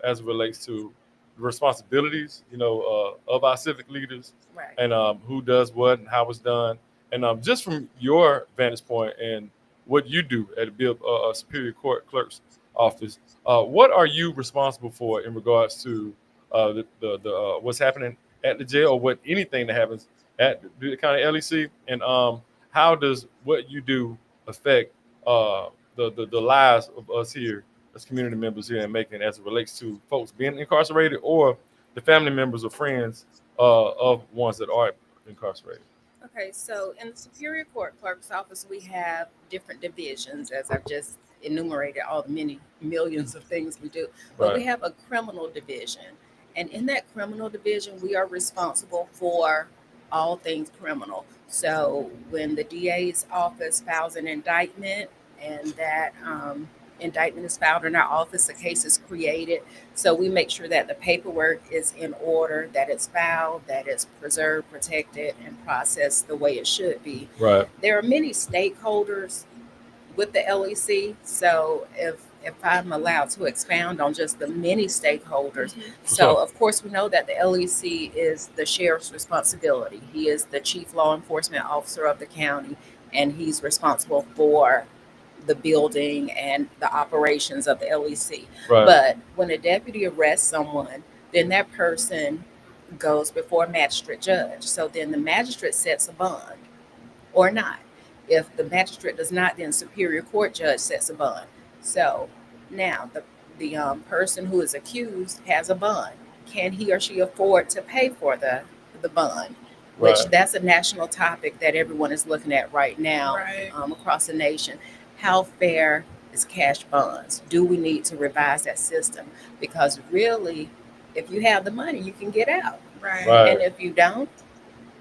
as it relates to the responsibilities, of our civic leaders Right. and who does what and how it's done. And just from your vantage point and what you do at the Bill Superior Court Clerk's office, what are you responsible for in regards to the what's happening at the jail or what anything that happens at the county LEC, and how does what you do affect the lives of us here as community members here in Macon as it relates to folks being incarcerated or the family members or friends of ones that are incarcerated. Okay, so in the Superior Court Clerk's Office, we have different divisions, as I've just enumerated all the many millions of things we do. But we Right. have a criminal division. And in that criminal division, we are responsible for all things criminal. So when the DA's office files an indictment and that indictment is filed in our office, a case is created. So we make sure that the paperwork is in order, that it's filed, that it's preserved, protected, and processed the way it should be. Right. There are many stakeholders with the LEC. So if I'm allowed to expound on just the many stakeholders. So Sure. of course we know that the LEC is the sheriff's responsibility. He is the chief law enforcement officer of the county, and he's responsible for the building and the operations of the LEC. Right. But when a deputy arrests someone, then that person goes before a magistrate judge. So then the magistrate sets a bond or not. If the magistrate does not, then Superior Court judge sets a bond. So now the person who is accused has a bond. Can he or she afford to pay for the bond? Which Right. that's a national topic that everyone is looking at right now Right. across the nation. How fair is cash bonds? Do we need to revise that system? Because really, if you have the money, you can get out. Right. Right. And if you don't,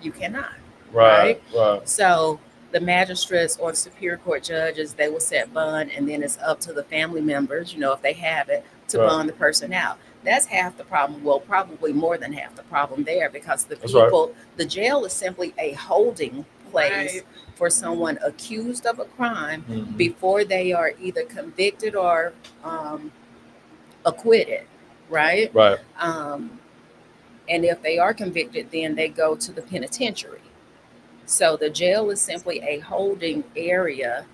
you cannot. Right. So the magistrates or the Superior Court judges, they will set bond, and then it's up to the family members, if they have it, to Right. bond the person out. That's half the problem. Well, probably more than half the problem there, because the That's right. people, the jail is simply a holding place Right. for someone accused of a crime Mhm. before they are either convicted or acquitted, right? Right. And if they are convicted, then they go to the penitentiary. So the jail is simply a holding area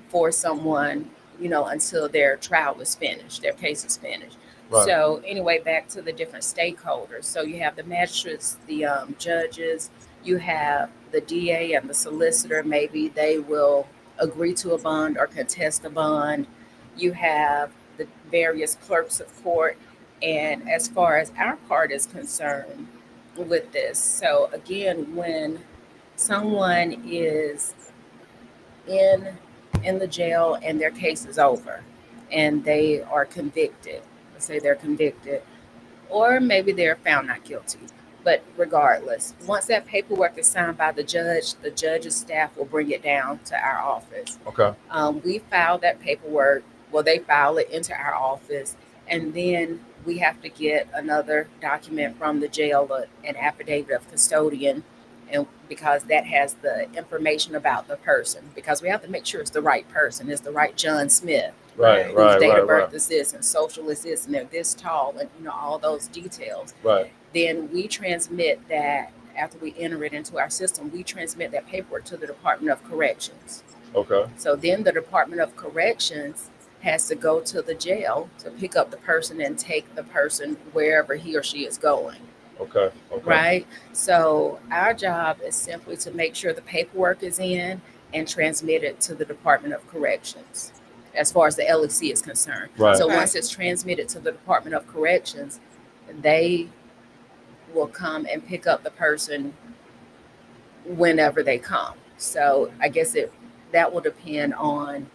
for someone, until their trial is finished, their case is finished. Right. So anyway, back to the different stakeholders. So you have the magistrates, the judges, you have the DA and the solicitor. Maybe they will agree to a bond or contest a bond. You have the various clerks of court. And as far as our part is concerned with this, so again, when someone is in the jail and their case is over, and they are convicted. Let's say they're convicted, or maybe they're found not guilty. But regardless, once that paperwork is signed by the judge's staff will bring it down to our office. Okay. We file that paperwork. Well, they file it into our office, and then we have to get another document from the jail, an affidavit of custodian, and because that has the information about the person. Because we have to make sure it's the right person, it's the right John Smith, Right. whose Right. date Right. of birth Right. is this, and social is this, and they're this tall, and all those details. Right. Then we transmit that after we enter it into our system. We transmit that paperwork to the Department of Corrections. Okay. So then the Department of Corrections has to go to the jail to pick up the person and take the person wherever he or she is going. Okay. Okay. Right? So our job is simply to make sure the paperwork is in and transmit it to the Department of Corrections as far as the LEC is concerned. Right. So Okay. once it's transmitted to the Department of Corrections, they will come and pick up the person whenever they come. So I guess that will depend on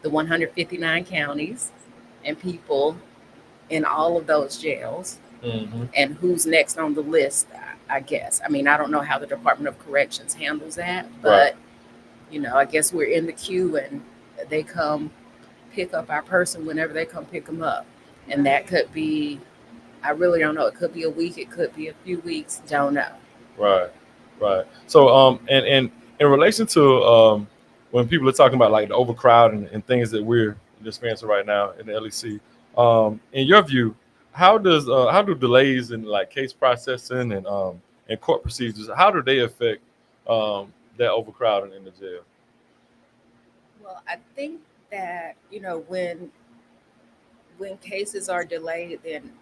the 159 counties and people in all of those jails Mm-hmm. and who's next on the list, I guess. I mean, I don't know how the Department of Corrections handles that, but I guess we're in the queue and they come pick up our person whenever they come pick them up. And that could be, I really don't know. It could be a week. It could be a few weeks. Don't know. Right. Right. So and in relation to when people are talking about like the overcrowding and things that we're experiencing right now in the LEC, in your view, how do delays in like case processing and court procedures, how do they affect that overcrowding in the jail? Well, I think that, when cases are delayed, then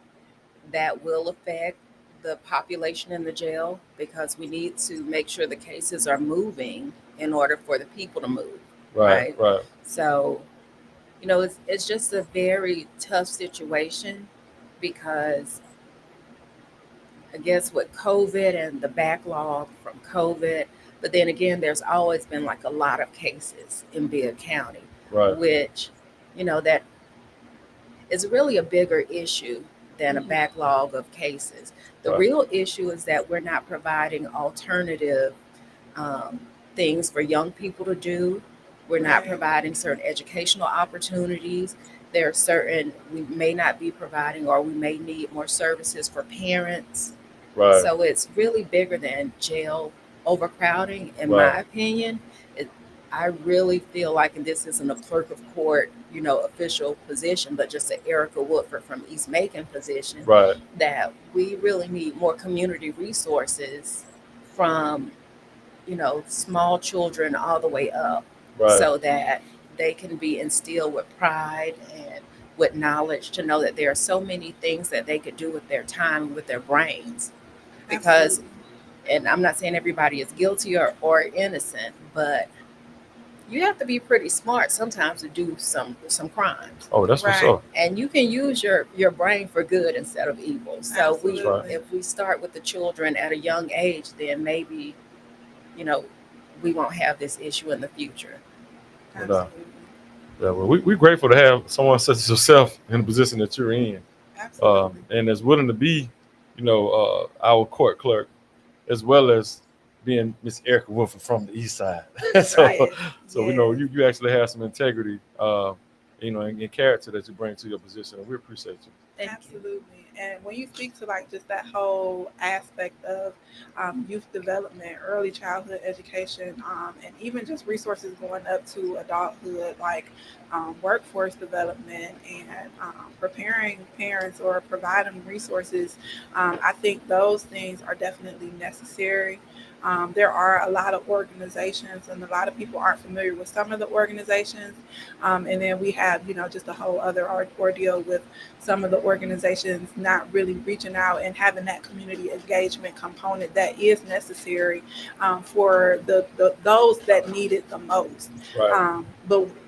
that will affect the population in the jail, because we need to make sure the cases are moving in order for the people to move. Right. Right. So, it's just a very tough situation, because I guess with COVID and the backlog from COVID, but then again, there's always been like a lot of cases in Bibb County, Right. which, that is really a bigger issue than a backlog of cases. The Right. real issue is that we're not providing alternative things for young people to do. We're not Right. providing certain educational opportunities. There are certain we may not be providing, or we may need more services for parents. Right. So it's really bigger than jail overcrowding, in Right. my opinion. I really feel like, and this isn't a clerk of court, official position, but just an Erica Woodford from East Macon position, Right. that we really need more community resources from, small children all the way up, Right. so that they can be instilled with pride and with knowledge to know that there are so many things that they could do with their time, with their brains. Because, Absolutely. and I'm not saying everybody is guilty or innocent, but you have to be pretty smart sometimes to do some crimes. Oh, that's for Right. sure. And you can use your brain for good instead of evil. So Absolutely. if we start with the children at a young age, then maybe, we won't have this issue in the future. No. Absolutely. Yeah, well, we're grateful to have someone such as yourself in the position that you're in, Absolutely. and is willing to be, our court clerk, as well as being Miss Erica Woodford from the East Side. so, Right. so we know you actually have some integrity, and character that you bring to your position, and we appreciate you. Thank you. Absolutely. And when you speak to like just that whole aspect of youth development, early childhood education, and even just resources going up to adulthood, like workforce development and preparing parents or providing resources, I think those things are definitely necessary. There are a lot of organizations, and a lot of people aren't familiar with some of the organizations. And then we have, just a whole other ordeal with some of the organizations not really reaching out and having that community engagement component that is necessary for those that need it the most. Right.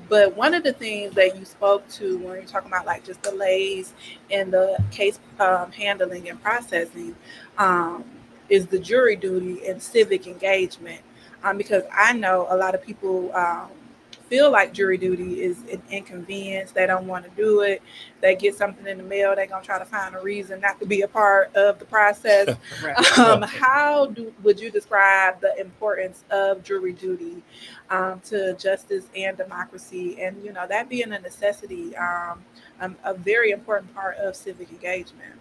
But one of the things that you spoke to when you're talking about like just delays in the case handling and processing is the jury duty and civic engagement. Because I know a lot of people feel like jury duty is an inconvenience. They don't want to do it. They get something in the mail, they're gonna try to find a reason not to be a part of the process. Would you describe the importance of jury duty to justice and democracy, and that being a necessity, a very important part of civic engagement?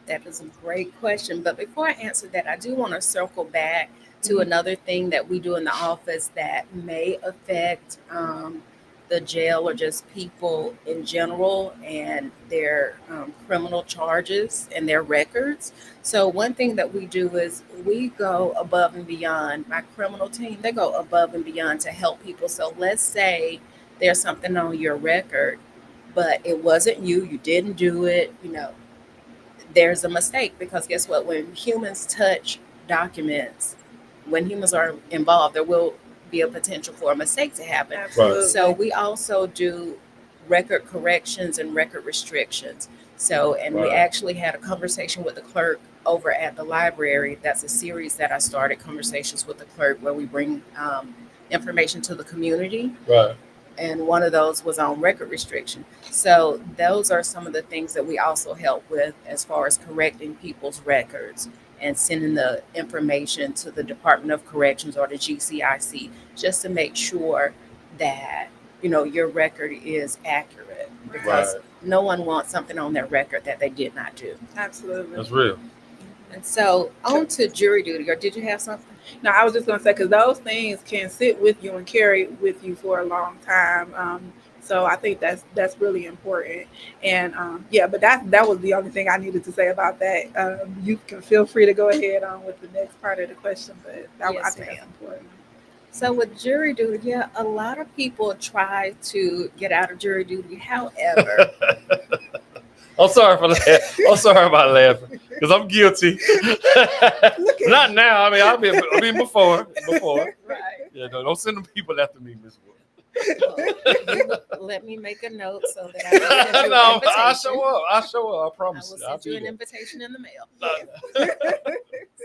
That is a great question. But before I answer that, I do want to circle back to another thing that we do in the office that may affect the jail or just people in general and their criminal charges and their records. So one thing that we do is we go above and beyond. My criminal team, they go above and beyond to help people. So let's say there's something on your record, but it wasn't you, you didn't do it, there's a mistake, because guess what? When humans touch documents, when humans are involved, there will be a potential for a mistake to happen. Absolutely. So we also do record corrections and record restrictions. So, and we actually had a conversation with the clerk over at the library. That's a series that I started, Conversations with the Clerk, where we bring information to the community. Right. And one of those was on record restriction. So those are some of the things that we also help with as far as correcting people's records and sending the information to the Department of Corrections or the GCIC, just to make sure that your record is accurate, because no one wants something on their record that they did not do. Absolutely. That's real. And so on to jury duty, or did you have something? No, I was just going to say, because those things can sit with you and carry with you for a long time. So I think that's really important. And but that was the only thing I needed to say about that. You can feel free to go ahead on with the next part of the question, but I think that's important. So with jury duty, a lot of people try to get out of jury duty. However, I'm sorry for that. I'm sorry about laughing, because I'm guilty. Not now. I mean, before. Right. Yeah, don't send them people after me, Miss Wood. Let me make a note so that I can send you No, an invitation. I'll show up. I promise I will send you an invitation in the mail.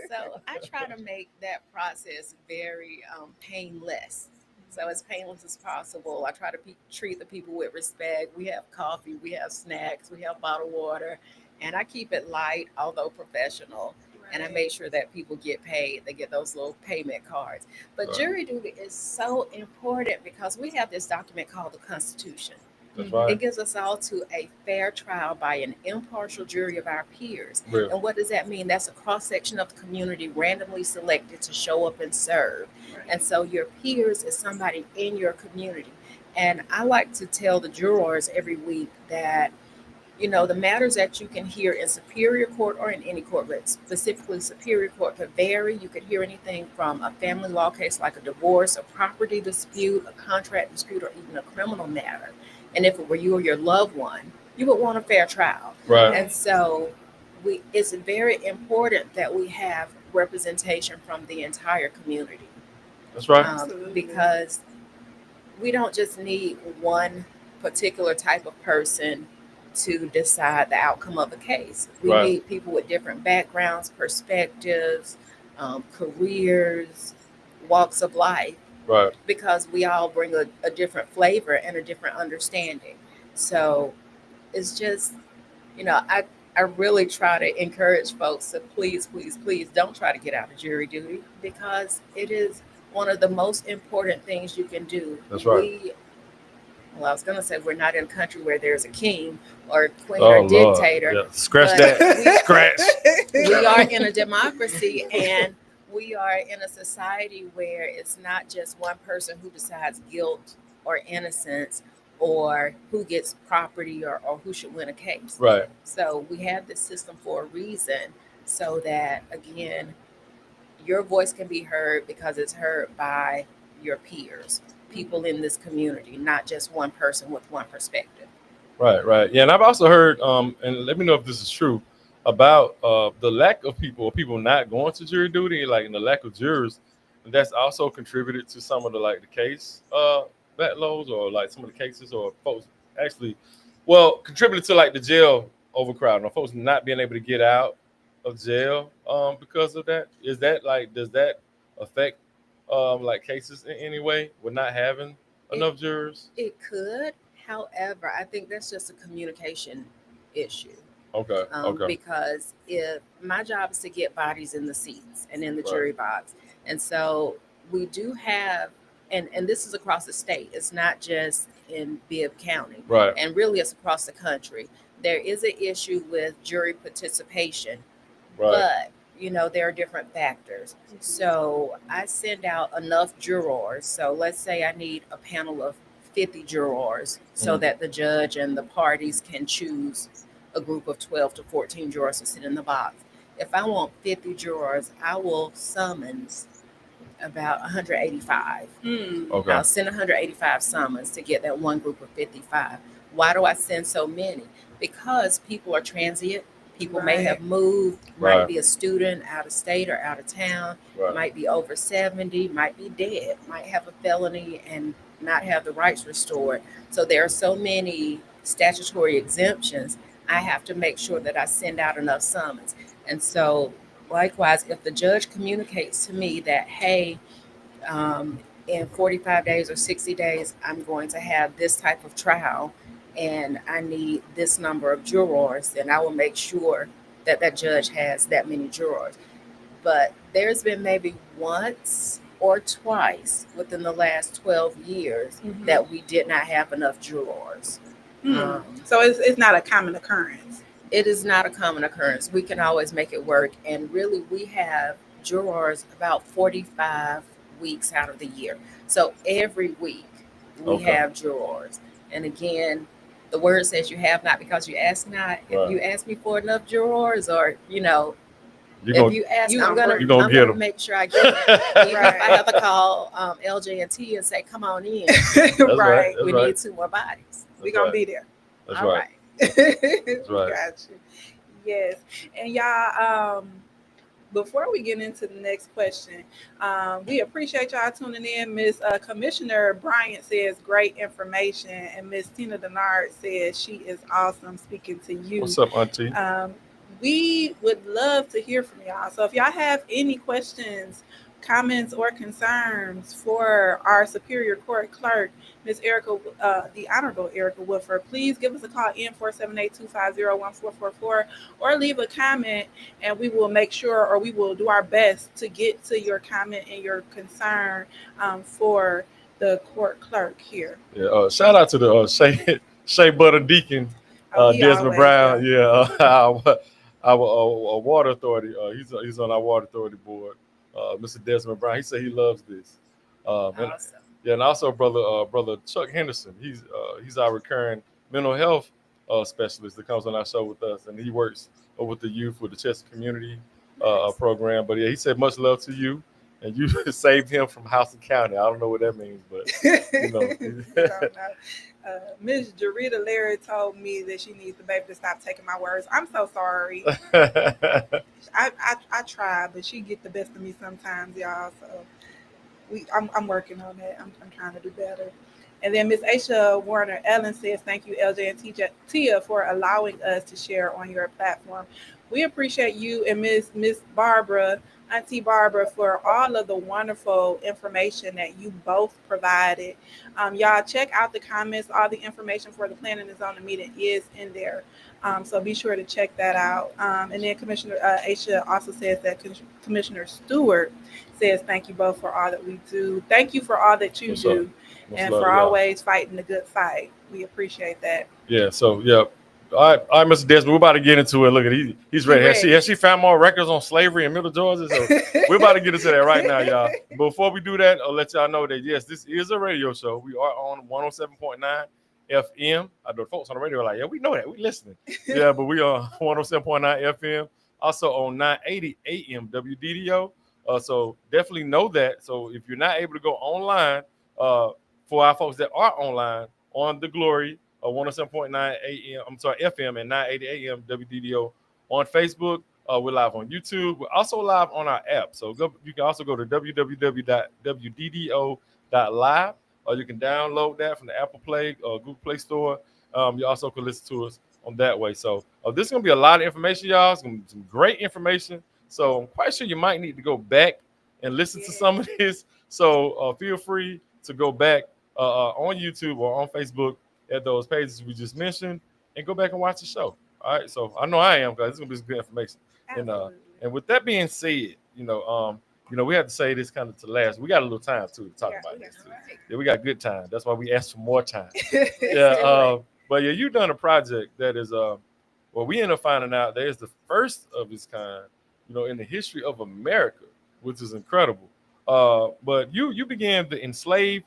So I try to make that process very painless. So as painless as possible. I try to treat the people with respect. We have coffee, we have snacks, we have bottled water, and I keep it light, although professional. And I make sure that people get paid. They get those little payment cards. But jury duty is so important because we have this document called the Constitution. That's right. It gives us all to a fair trial by an impartial jury of our peers. Real. And what does that mean? That's a cross-section of the community randomly selected to show up and serve. Right. And so your peers is somebody in your community. And I like to tell the jurors every week that the matters that you can hear in Superior Court or in any court, but specifically Superior Court, could vary. You could hear anything from a family law case like a divorce, a property dispute, a contract dispute, or even a criminal matter. And if it were you or your loved one, you would want a fair trial. Right. And so it's very important that we have representation from the entire community. That's right. Because we don't just need one particular type of person to decide the outcome of a case. We need people with different backgrounds, perspectives, careers, walks of life. Right. Because we all bring a different flavor and a different understanding. So it's just, I really try to encourage folks to please, please, please don't try to get out of jury duty, because it is one of the most important things you can do. That's right. I was going to say we're not in a country where there's a king or a queen or a dictator. Yeah. Scratch that. Scratch. We are in a democracy, and we are in a society where it's not just one person who decides guilt or innocence or who gets property or who should win a case. Right. So we have this system for a reason, so that, again, your voice can be heard because it's heard by your peers, people in this community, not just one person with one perspective. Right. Yeah, and I've also heard, and let me know if this is true, about the lack of people not going to jury duty, like, and the lack of jurors, and that's also contributed to some of the case backloads, or like some of the cases, or folks actually, contributed to the jail overcrowding, or folks not being able to get out of jail because of that. Does that affect cases in any way with not having enough jurors? It could. However, I think that's just a communication issue. Okay. Okay. Because if my job is to get bodies in the seats and in the Right. jury box, and so we do have, and this is across the state. It's not just in Bibb County, Right. and really it's across the country. There is an issue with jury participation, Right. but there are different factors. So I send out enough jurors. So let's say I need a panel of 50 jurors so Mhm. that the judge and the parties can choose a group of 12 to 14 jurors to sit in the box. If I want 50 jurors, I will summons about 185. Okay. I'll send 185 summons to get that one group of 55. Why do I send so many? Because people are transient. People may have moved, Right. might be a student out of state or out of town, Right. might be over 70, might be dead, might have a felony and not have the rights restored. So there are so many statutory exemptions. I have to make sure that I send out enough summons. And so likewise, if the judge communicates to me that, hey, in 45 days or 60 days, I'm going to have this type of trial and I need this number of jurors, then I will make sure that that judge has that many jurors. But there's been maybe once or twice within the last 12 years that we did not have enough jurors. So it's not a common occurrence. It is not a common occurrence. We can always make it work. And really, we have jurors about 45 weeks out of the year. So every week we Okay. have jurors. And again, the word says you have not because you ask not. Right. If you ask me for enough jurors, or You if gonna, you ask, you I'm gonna gonna get 'em. make sure I get them. Even if I have to call LJ&T and say, "Come on in, That's right. That's we right. need 2 more bodies." We're going to be there. That's All right. That's right. Got you. Yes. And y'all, before we get into the next question, we appreciate y'all tuning in. Miss Commissioner Bryant says great information, and Miss Tina Denard says she is awesome. Speaking to you. What's up, Auntie? We would love to hear from y'all. So if y'all have any questions, comments, or concerns for our Superior Court Clerk, Ms. Erica, the Honorable Erica Woodford, please give us a call in 478-250-1444 or leave a comment, and we will make sure, or we will do our best to get to your comment and your concern for the court clerk here. Yeah. Shout out to the Shea Butter Deacon, Oh, he Desmond always Brown. does. Yeah. Our water authority. He's on our water authority board. Mr. Desmond Brown. He said he loves this. And, Awesome. yeah, and also brother Chuck Henderson. He's our recurring mental health specialist that comes on our show with us, and he works with the youth with the Chester Community program. But yeah, he said much love to you, and you saved him from House and County. I don't know what that means, but Miss Jarita Larry told me that she needs the baby to stop taking my words. I'm so sorry. I try, but she get the best of me sometimes, y'all. So I'm working on that. I'm trying to do better. And then Miss Aisha Warner Ellen says, thank you, LJ and Tia, for allowing us to share on your platform. We appreciate you and Miss Barbara, Auntie Barbara, for all of the wonderful information that you both provided. Y'all check out the comments. All the information for the planning and zoning meeting is in there. So be sure to check that out. And then Commissioner Aisha also says that Commissioner Stewart says, thank you both for all that we do. Thank you for all that you do. And for always fighting the good fight. We appreciate that. Yeah, so yeah. All right, Mr. Desmond, we're about to get into it. Look at he's ready. Has she found more records on slavery in Middle Georgia? So we're about to get into that right now, y'all. Before we do that, I'll let y'all know that yes, this is a radio show. We are on 107.9 FM. I know folks on the radio are like, yeah, we know that. We listening. Yeah, but we are 107.9 FM. Also on 980 AM WDDO. So definitely know that. So if you're not able to go online, for our folks that are online on the Glory 107.9 AM, FM and 980 AM WDDO on Facebook. We're live on YouTube. We're also live on our app. So you can also go to www.wddo.live, or you can download that from the Apple Play or Google Play Store. You also can listen to us on that way. So this is going to be a lot of information, y'all. It's going to be some great information. So I'm quite sure you might need to go back and listen to some of this. So feel free to go back on YouTube or on Facebook at those pages we just mentioned, and go back and watch the show. All right, so I know I am, guys. It's gonna be some good information. Absolutely. And with that being said, we have to say this kind of to last. We got a little time too to talk about this. Too. Yeah, we got good time. That's why we asked for more time. Yeah, but yeah, you've done a project that is well, we end up finding out that is the first of its kind, in the history of America, which is incredible. But you began the Enslaved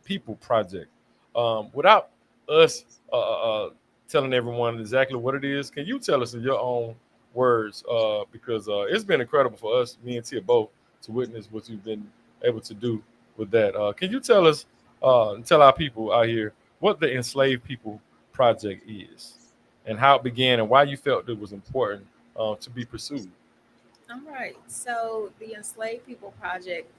People Project. Without us telling everyone exactly what it is, can you tell us in your own words? Because it's been incredible for us, me and Tia both, to witness what you've been able to do with that. Can you tell us, tell our people out here what the Enslaved People Project is, and how it began, and why you felt it was important to be pursued? All right. So the Enslaved People Project,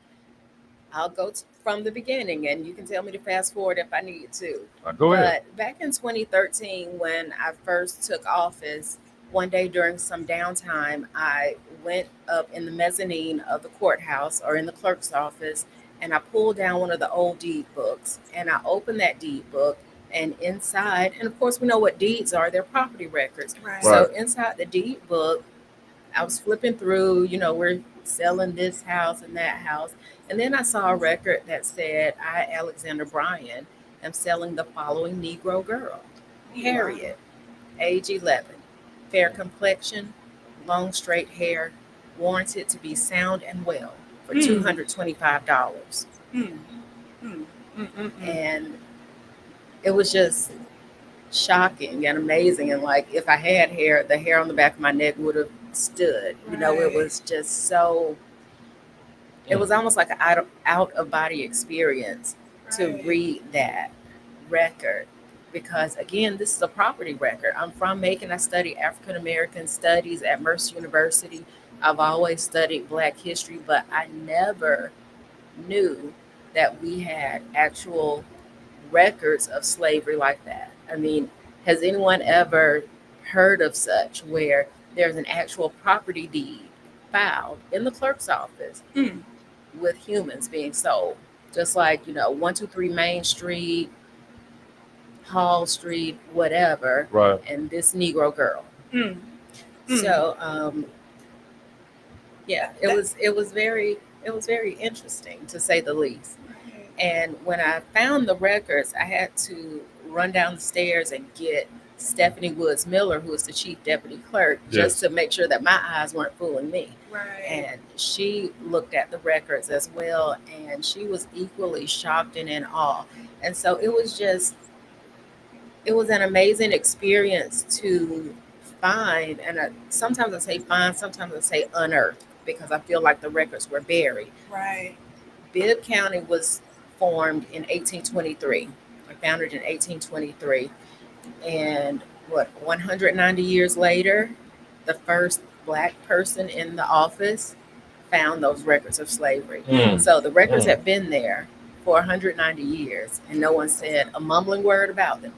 I'll go from the beginning, and you can tell me to fast forward if I need to. Go ahead. But back in 2013, when I first took office, one day during some downtime, I went up in the mezzanine of the courthouse or in the clerk's office, and I pulled down one of the old deed books, and I opened that deed book, and inside, and of course we know what deeds are, they're property records. Right. So inside the deed book, I was flipping through, we're selling this house and that house. And then I saw a record that said, I, Alexander Bryan, am selling the following Negro girl, Harriet, age 11, fair complexion, long straight hair, warranted to be sound and well for $225. And it was just shocking and amazing. And like, if I had hair, the hair on the back of my neck would have stood. It was just so, it was almost like an out of body experience to read that record, because again, this is a property record. I'm from Macon. I studied African American studies at Mercer University. I've always studied Black history, but I never knew that we had actual records of slavery like that. I mean, has anyone ever heard of such, where there's an actual property deed filed in the clerk's office with humans being sold? Just like, 123 Main Street, Hall Street, whatever, Right. and this Negro girl. So, it was very interesting, to say the least. And when I found the records, I had to run down the stairs and get Stephanie Woods Miller, who is the chief deputy clerk, just to make sure that my eyes weren't fooling me. Right. And she looked at the records as well, and she was equally shocked and in awe. And so it was an amazing experience to find, and sometimes I say find, sometimes I say unearth, because I feel like the records were buried. Right. Bibb County was formed in 1823, or founded in 1823. And 190 years later, the first Black person in the office found those records of slavery. So the records have been there for 190 years, and no one said a mumbling word about them.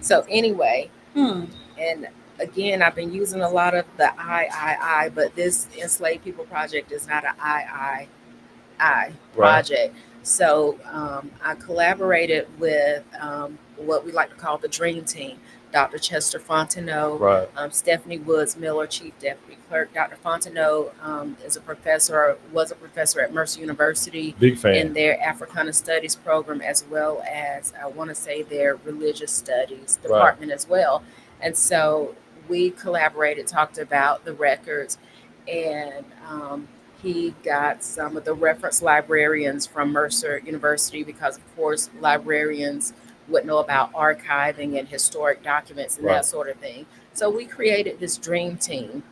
So anyway, and again, I've been using a lot of the I, but this Enslaved People Project is not an I project. So I collaborated with what we like to call the Dream Team. Dr. Chester Fontenot, Stephanie Woods Miller, Chief Deputy Clerk. Dr. Fontenot was a professor at Mercer University. Big fan. In their Africana Studies program, as well as, I want to say, their Religious Studies department as well. And so we collaborated, talked about the records, and he got some of the reference librarians from Mercer University, because, of course, librarians would know about archiving and historic documents and that sort of thing. So we created this Dream Team.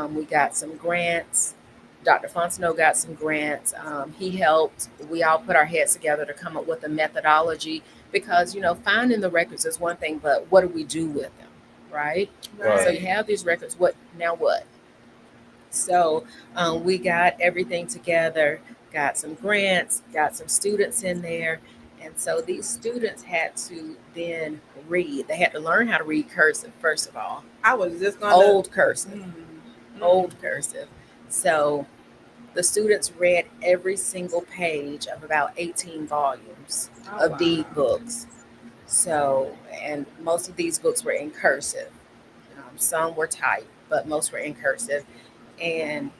We got some grants. Dr. Fontenot got some grants. He helped. We all put our heads together to come up with a methodology, because, finding the records is one thing, but what do we do with them, right? So you have these records. What? So we got everything together, got some grants, got some students in there. And so these students had to then read. They had to learn how to read cursive, first of all. I was just going Old cursive. Old cursive. So The students read every single page of about 18 volumes of deed books. So, and most of these books were in cursive. Some were typed, but most were in cursive. And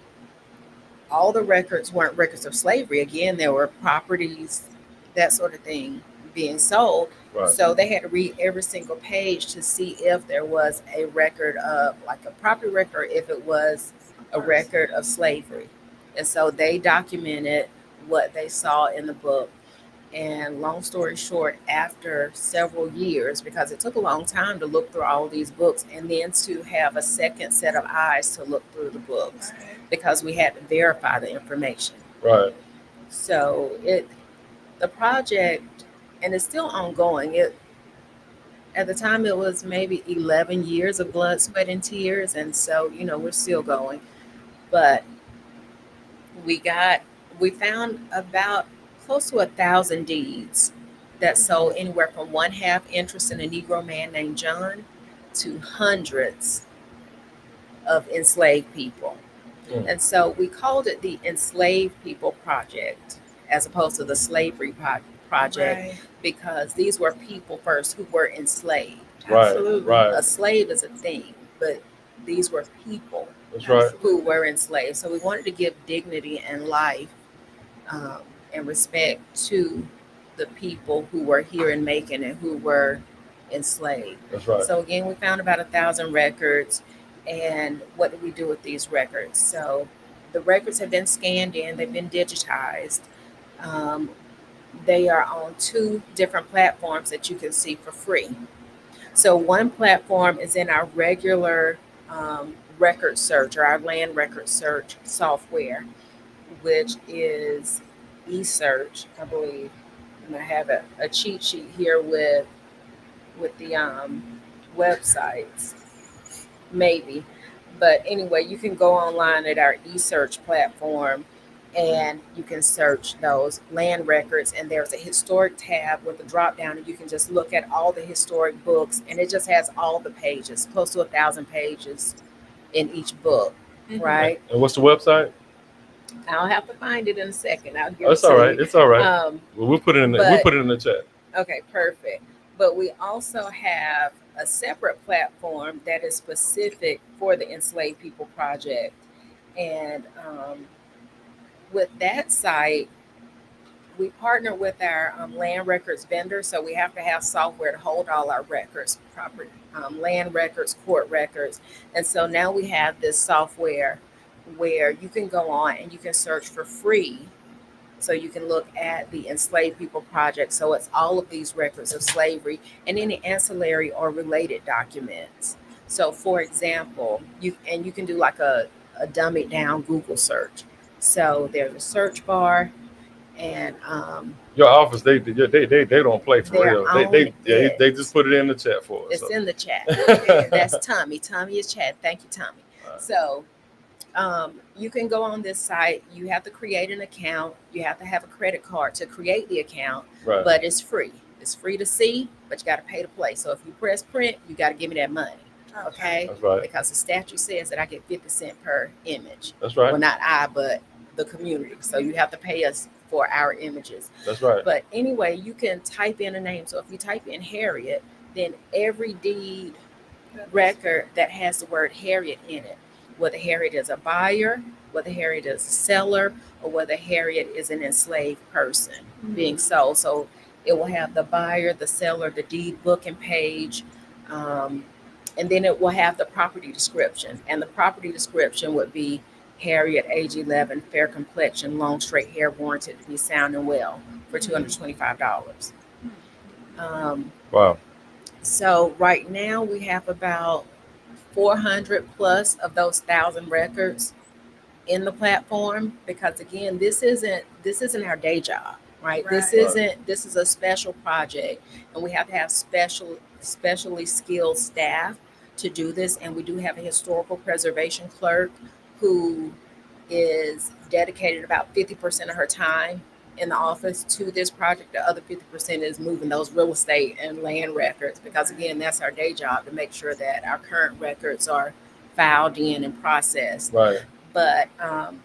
all the records weren't records of slavery. Again, there were properties, that sort of thing being sold. Right. So they had to read every single page to see if there was a record of like a property record or if it was a record of slavery. And so they documented what they saw in the book. And long story short, after several years, because it took a long time to look through all of these books and then to have a second set of eyes to look through the books, because we had to verify the information. Right. So the project, and it's still ongoing. At the time it was maybe 11 years of blood, sweat, and tears, and so we're still going. But we found about close to 1,000 deeds that sold anywhere from 1/2 interest in a Negro man named John to hundreds of enslaved people. And so we called it the Enslaved People Project as opposed to the Slavery Project, because these were people first who were enslaved. Right. Right. A slave is a thing, but these were people. That's right. Who were enslaved. So we wanted to give dignity and life and respect to the people who were here in Macon and who were enslaved. That's right. So again, we found about 1,000 records. And what did we do with these records? So the records have been scanned in, they've been digitized. They are on 2 different platforms that you can see for free. So one platform is in our regular record search, or our land record search software, which is eSearch, I believe. And I have a cheat sheet here with the websites, maybe. But anyway, you can go online at our eSearch platform and you can search those land records, and there's a historic tab with a drop down, and you can just look at all the historic books, and it just has all the pages, close to 1,000 pages in each book, right? And what's the website? I'll have to find it in a second. I'll give That's it to all right. you. It's all right. Um, Well, we'll put it in. We'll put it in the chat. Okay, perfect. But we also have a separate platform that is specific for the Enslaved People Project, and with that site, we partner with our land records vendor, so we have to have software to hold all our records, property, land records, court records. And so now we have this software where you can go on and you can search for free. So you can look at the Enslaved People Project. So it's all of these records of slavery and any ancillary or related documents. So for example, you can do like a dummy down Google search. So there's a search bar, and your office, they don't play for real. They just put it in the chat for us. It's in the chat. That's Tommy. Tommy is chat. Thank you, Tommy. Right. So you can go on this site. You have to create an account. You have to have a credit card to create the account, Right. but it's free. It's free to see, but you got to pay to play. So if you press print, you got to give me that money. Okay? That's right. Because the statute says that I get 50 cents per image. That's right. Well, not I, but the community. So you have to pay us for our images. That's right. But anyway, you can type in a name. So if you type in Harriet, then every deed record that has the word Harriet in it, whether Harriet is a buyer, whether Harriet is a seller, or whether Harriet is an enslaved person being sold. So it will have the buyer, the seller, the deed book and page, and then it will have the property description. And the property description would be Harriet, age 11, fair complexion, long straight hair, warranted to be sound and well for $225. Wow. So right now we have about 400 plus of those 1,000 records in the platform, because again, this isn't our day job, right? This is a special project, and we have to have specially skilled staff to do this. And we do have a historical preservation clerk who is dedicated about 50% of her time in the office to this project. The other 50% is moving those real estate and land records, because again, that's our day job, to make sure that our current records are filed in and processed. Right. But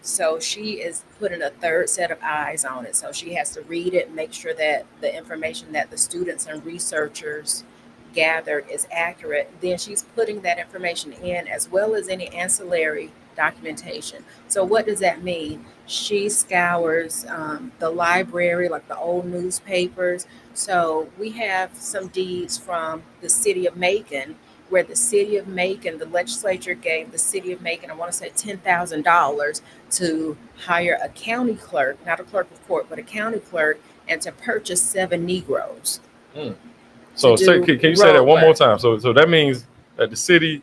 so she is putting a third set of eyes on it. So she has to read it and make sure that the information that the students and researchers gathered is accurate. Then she's putting that information in as well as any ancillary documentation. So what does that mean? She scours the library, like the old newspapers. So we have some deeds from the city of Macon, where the city of Macon, the legislature gave the city of Macon, I want to say $10,000 to hire a county clerk, not a clerk of court, but a county clerk, and to purchase 7 Negroes. So say, can you say that one more time? So that means that the city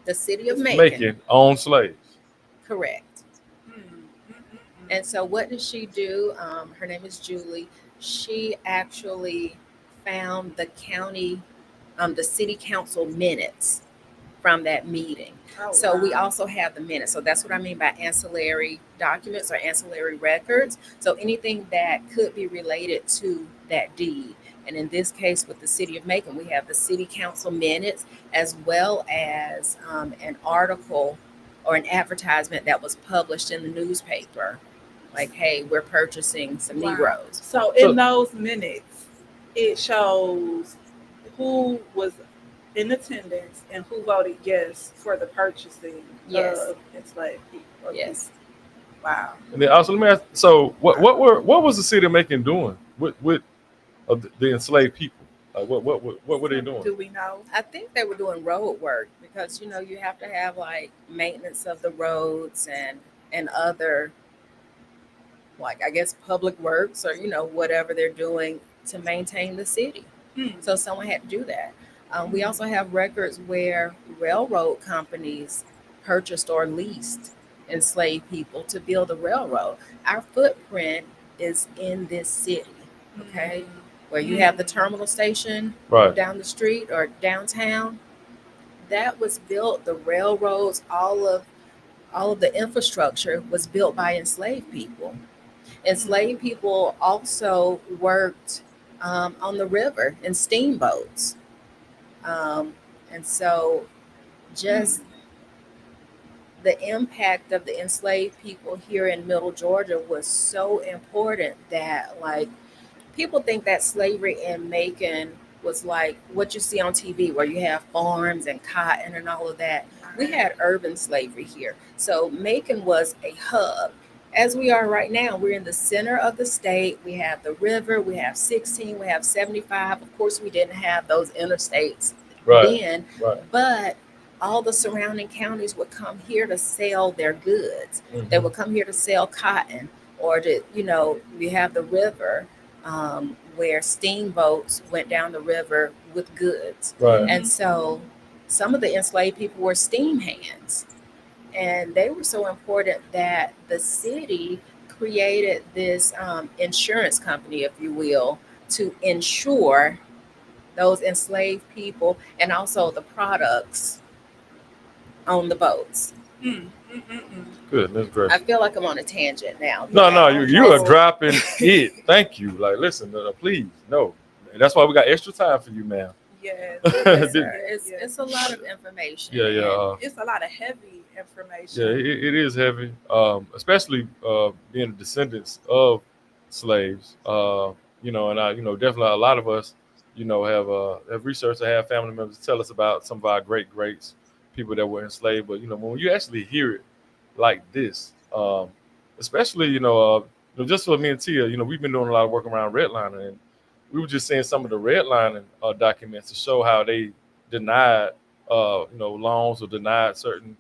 of Macon owns slaves. Correct. And so what did she do? Her name is Julie. She actually found the county, the city council minutes from that meeting. So we also have the minutes. So that's what I mean by ancillary documents or ancillary records. So anything that could be related to that deed. And in this case, with the city of Macon, we have the city council minutes as well as an article or an advertisement that was published in the newspaper. Like, hey, we're purchasing some Negroes. So in those minutes, it shows who was in attendance and who voted yes for the purchasing of enslaved people. Yes. Wow. And then also let me ask, so what was the city of Macon doing with the enslaved people? What were they doing? Do we know? I think they were doing road work because you have to have like maintenance of the roads and other, like, I guess, public works or whatever they're doing to maintain the city. So someone had to do that. We also have records where railroad companies purchased or leased enslaved people to build a railroad. Our footprint is in this city, okay? Where you have the terminal station down the street or downtown. That was built, the railroads, all of the infrastructure was built by enslaved people. Enslaved people also worked on the river in steamboats. And so just the impact of the enslaved people here in Middle Georgia was so important that, like, people think that slavery in Macon was like what you see on TV where you have farms and cotton and all of that. We had urban slavery here. So Macon was a hub. As we are right now, we're in the center of the state. We have the river, we have 16, we have 75. Of course, we didn't have those interstates then, but all the surrounding counties would come here to sell their goods. They would come here to sell cotton, or to, we have the river where steamboats went down the river with goods. And so some of the enslaved people were steam hands. And they were so important that the city created this insurance company, if you will, to insure those enslaved people and also the products on the boats. Goodness gracious. I feel like I'm on a tangent now. No, you are dropping it. Thank you. Like, listen, please, no. That's why we got extra time for you, ma'am. Yes. It's a lot of information. Yeah. It's a lot of heavy information. Yeah, it is heavy, especially being descendants of slaves. And I, definitely a lot of us, have researched or have family members tell us about some of our great greats, people that were enslaved. But when you actually hear it like this, especially just for me and Tia, we've been doing a lot of work around redlining, and we were just seeing some of the redlining documents to show how they denied loans or denied certain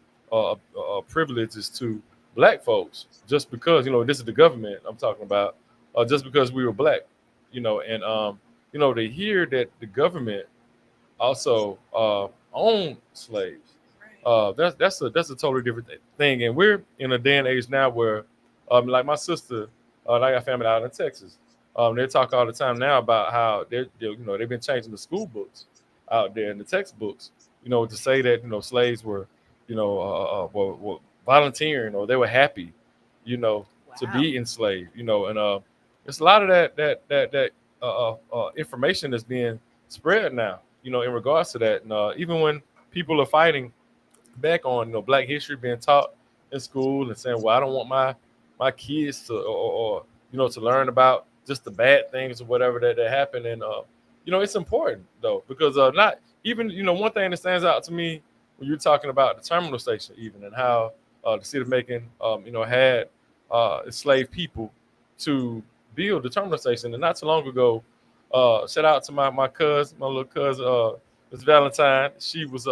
privileges to black folks just because this is the government I'm talking about, just because we were black, and they hear that the government also owned slaves. That's a totally different thing, and we're in a day and age now where like my sister, I got family out in Texas. They talk all the time now about how they've been changing the school books out there in the textbooks, to say that slaves were were volunteering, or they were happy, to be enslaved, and it's a lot of that information that's being spread now, in regards to that, and even when people are fighting back on black history being taught in school and saying, well, I don't want my kids to or to learn about just the bad things or whatever that happen. And it's important though, because not even one thing that stands out to me when you're talking about the terminal station, even, and how the city of Macon had enslaved people to build the terminal station. And not too long ago, shout out to my cousin, my little cousin, Miss Valentine. She became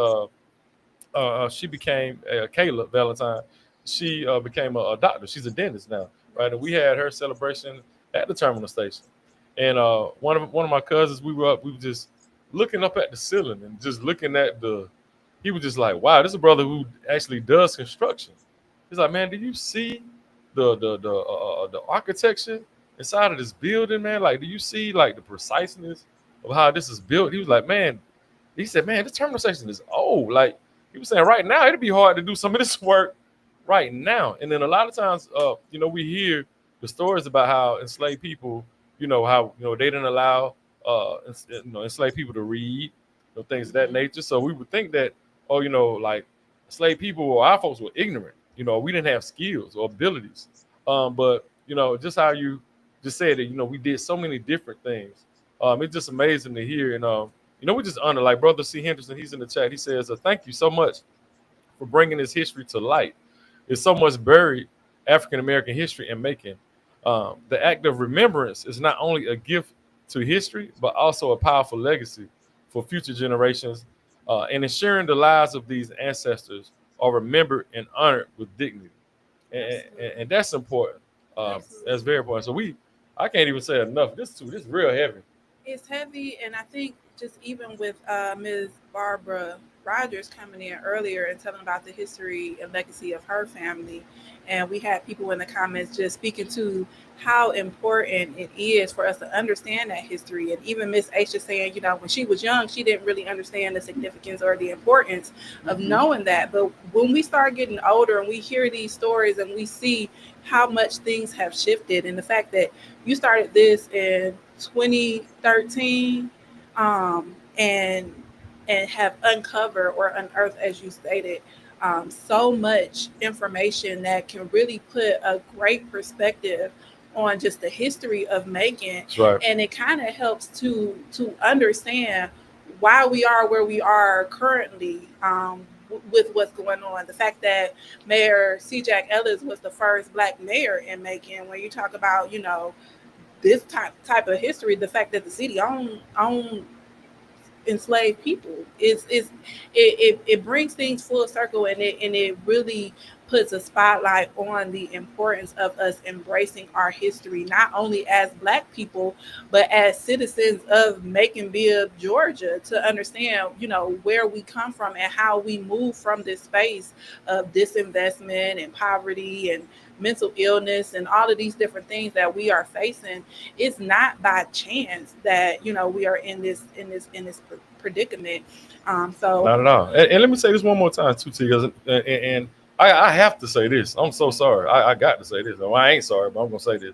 Kayla Valentine. She became a doctor. She's a dentist now, right? And we had her celebration at the terminal station. And one of my cousins, we were just looking up at the ceiling and just looking at the. He was just like, "Wow, this is a brother who actually does construction." He's like, "Man, do you see the architecture inside of this building, man? Like, do you see like the preciseness of how this is built?" He was like, "Man," he said, "Man, this terminal station is old. Like, he was saying right now it'd be hard to do some of this work right now." And then a lot of times, we hear the stories about how enslaved people, how they didn't allow enslaved people to read, things of that nature. So we would think that, like enslaved people or our folks were ignorant. We didn't have skills or abilities. But just how you just said that, we did so many different things. It's just amazing to hear. And we just honor, like Brother C. Henderson, he's in the chat. He says, thank you so much for bringing this history to light. There's so much buried African American history in Macon. The act of remembrance is not only a gift to history, but also a powerful legacy for future generations, and ensuring the lives of these ancestors are remembered and honored with dignity. And that's important. That's very important. So I can't even say enough. This is real heavy. It's heavy, and I think just even with Ms. Barbara Rogers coming in earlier and telling about the history and legacy of her family, and we had people in the comments just speaking to how important it is for us to understand that history. And even Miss Aisha saying, when she was young, she didn't really understand the significance or the importance of knowing that. But when we start getting older and we hear these stories and we see how much things have shifted, and the fact that you started this in 2013, and have uncovered or unearthed, as you stated, so much information that can really put a great perspective on just the history of Macon. That's right. And it kind of helps to understand why we are where we are currently, with what's going on. The fact that Mayor C. Jack Ellis was the first Black mayor in Macon. When you talk about this type of history, the fact that the city owned enslaved people, it brings things full circle, and it really puts a spotlight on the importance of us embracing our history, not only as Black people, but as citizens of Maconville, Georgia, to understand, where we come from and how we move from this space of disinvestment and poverty and mental illness and all of these different things that we are facing. It's not by chance that we are in this predicament. So Not at all. And let me say this one more time too, T, and I have to say this. I'm so sorry. I got to say this. Well, I ain't sorry, but I'm gonna say this.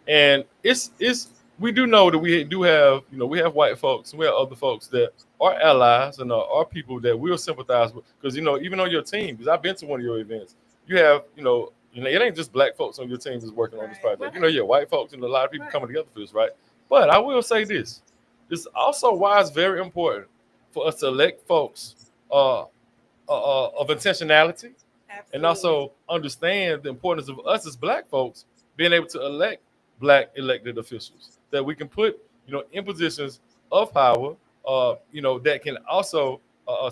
And it's we do know that we do have we have white folks and we have other folks that are allies and are people that we'll sympathize with, because even on your team, because I've been to one of your events, you have it ain't just Black folks on your team that's working on this project. You have white folks and a lot of people coming together for this, right? But I will say this: it's also why it's very important for us to elect folks of intentionality, and also understand the importance of us as Black folks being able to elect Black elected officials that we can put in positions of power, that can also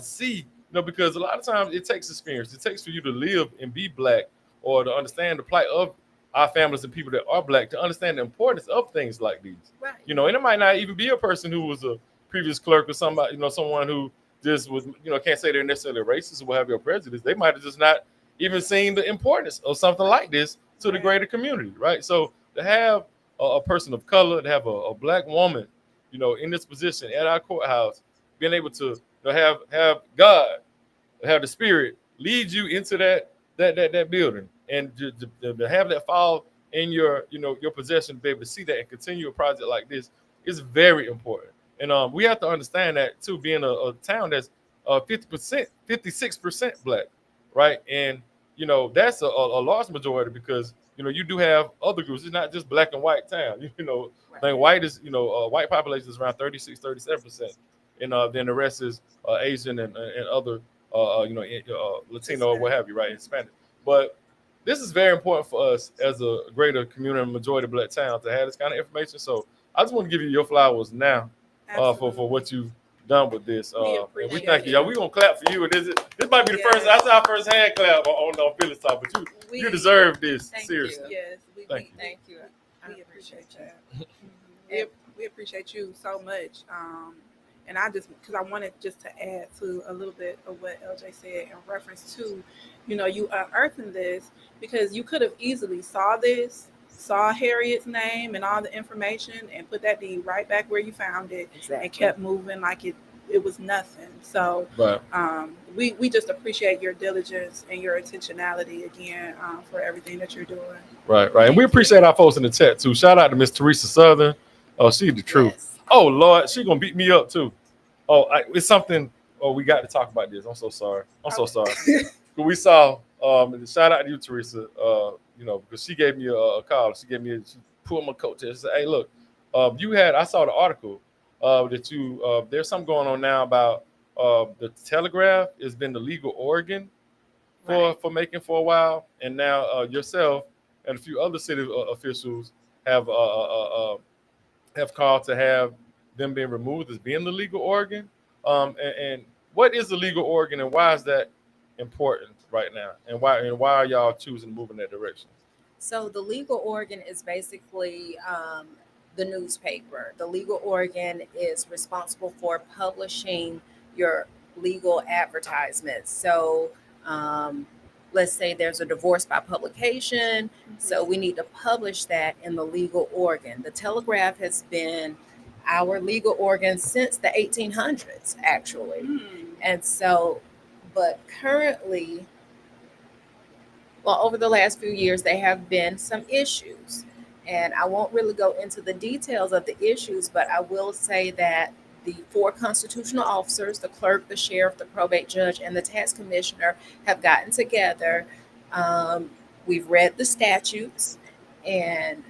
see, because a lot of times it takes experience. It takes for you to live and be Black, or to understand the plight of our families and people that are Black, to understand the importance of things like these. Right. And it might not even be a person who was a previous clerk or somebody, someone who just was, can't say they're necessarily racist or will have your prejudice. They might have just not even seen the importance of something like this to the greater community, right? So to have a person of color, to have a Black woman, in this position at our courthouse, being able to have God, have the Spirit lead you into that building, and to have that fall in your your possession, to be able to see that and continue a project like this is very important. And we have to understand that too, being a town that's 50%, 56% Black, right? And you know, that's a large majority because, you know, you do have other groups. It's not just black and white town. You know, I think white is, you know, white population is around 36, 37%. And then the rest is Asian and other, you know, Latino or what have you, right? Hispanic. But this is very important for us as a greater community and majority black town to have this kind of information. So I just want to give you your flowers now for what you've done with this. And we thank you. Y'all. We gonna clap for you. And this might be the first. That's our first hand clap on Village Talk. But you deserve this. Seriously. Yes, thank you. We appreciate that. We appreciate you so much. And I just, because I wanted just to add to a little bit of what LJ said in reference to, you know, you unearthing this, because you could have easily saw Harriet's name and all the information and put that deed right back where you found it and kept moving like it was nothing. So we just appreciate your diligence and your intentionality again for everything that you're doing. Right. And we appreciate our folks in the chat too. Shout out to Miss Teresa Southern. Oh, she's the truth. Yes. Oh Lord, she gonna beat me up too. Oh, it's something. Oh, we got to talk about this. I'm so sorry. So sorry. We saw. Shout out to you, Teresa. You know, because she gave me a call. She pulled my coat test. She said, "Hey, look, I saw the article that you. There's something going on now about the Telegraph has been the legal organ for making for a while, and now yourself and a few other city officials have called to have them being removed as being the legal organ. And what is the legal organ, and why is that important right now? And why are y'all choosing to move in that direction?" So the legal organ is basically the newspaper. The legal organ is responsible for publishing your legal advertisements. So let's say there's a divorce by publication. So we need to publish that in the legal organ. The Telegraph has been our legal organ since the 1800s, actually. And so, but currently, well, over the last few years, there have been some issues. And I won't really go into the details of the issues, but I will say that the 4 constitutional officers, the clerk, the sheriff, the probate judge, and the tax commissioner have gotten together. We've read the statutes, and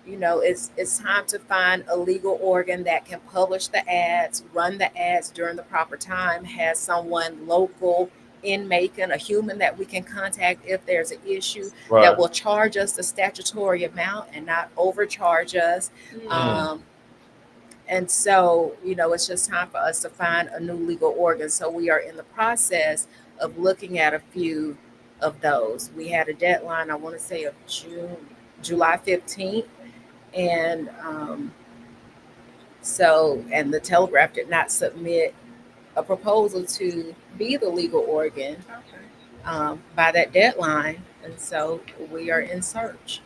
you know, it's time to find a legal organ that can publish the ads, run the ads during the proper time, has someone local in Macon, a human that we can contact if there's an issue, that will charge us the statutory amount and not overcharge us. And so, you know, it's just time for us to find a new legal organ. So we are in the process of looking at a few of those. We had a deadline, I want to say of July 15th. And and the Telegraph did not submit a proposal to be the legal organ by that deadline. And so we are in search.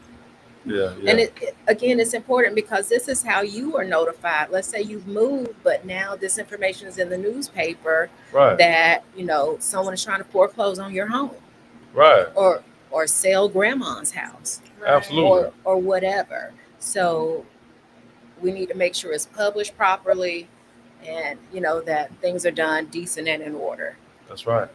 Yeah. And again, it's important because this is how you are notified. Let's say you've moved, but now this information is in the newspaper that, you know, someone is trying to foreclose on your home. Or sell grandma's house. Absolutely. Or whatever. So we need to make sure it's published properly and, you know, that things are done decent and in order. That's right.